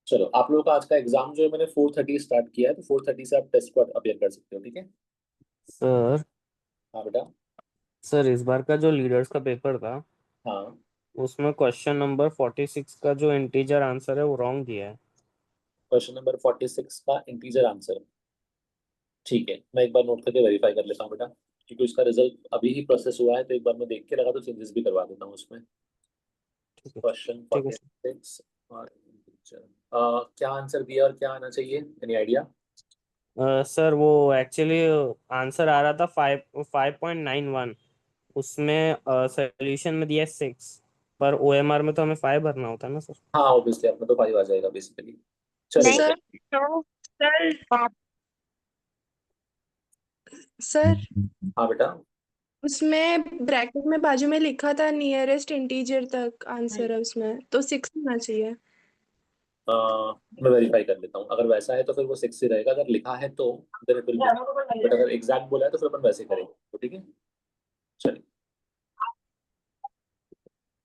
चलो आप लोगों का आज का एग्जाम जो है मैंने 4:30 स्टार्ट किया है, तो 4:30 से आप टेस्ट को अपियर कर सकते हो, ठीक है। सर हाँ बेटा। सर इस बार का जो लीडर्स का पेपर था हाँ, उसमें क्वेश्चन नंबर 46 का जो इंटीजर आंसर है वो रॉन्ग दिया है। क्वेश्चन नंबर 46 का इंटीजर आंसर, ठीक है, मैं एक बार नोट करके वेरीफाई कर लेता हूँ बेटा, क्योंकि उसका रिजल्ट अभी ही प्रोसेस हुआ है, तो एक बार मैं देख के लगा तो चेंजेस भी करवा देता हूँ उसमें। ठीक है क्वेश्चन ठीक है सर। 46 और क्या आंसर दिया और क्या आना चाहिए, एनी आइडिया? सर वो एक्चुअली आंसर आ रहा था 5.91, उसमें सोल्यूशन में दिया 6, पर OMR में तो हमें 5 भरना होता है ना सर। हाँ ऑब्वियसली अपना तो 5 आ जाएगा बेसिकली। चलेगा। सर तो सर सर हाँ बेटा। उसमें ब्रैकेट में बाजू में लिखा था नियरेस्ट इंटीजर तक आंसर है उसमें, तो 6 होना चाहिए। अ, मैं वेरीफाई कर लेता हूँ, अगर वैसा है तो फिर वो 6 ही रहेगा, अगर लिखा है तो then it will be, but अगर एग्जैक्ट बोला है तो फिर अपन वैसे करेंगे, तो ठीक है। चलिए,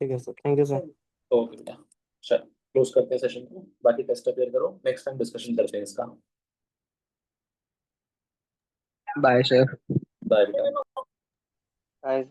ठीक है sir, thank you sir. Okay बेटा। चलो क्लोज करते हैं सेशन को, बाकी टेस्ट अपेयर करो, नेक्स्ट टाइम डिस्कशन करते हैं इसका। Bye sir. बाय बेटा।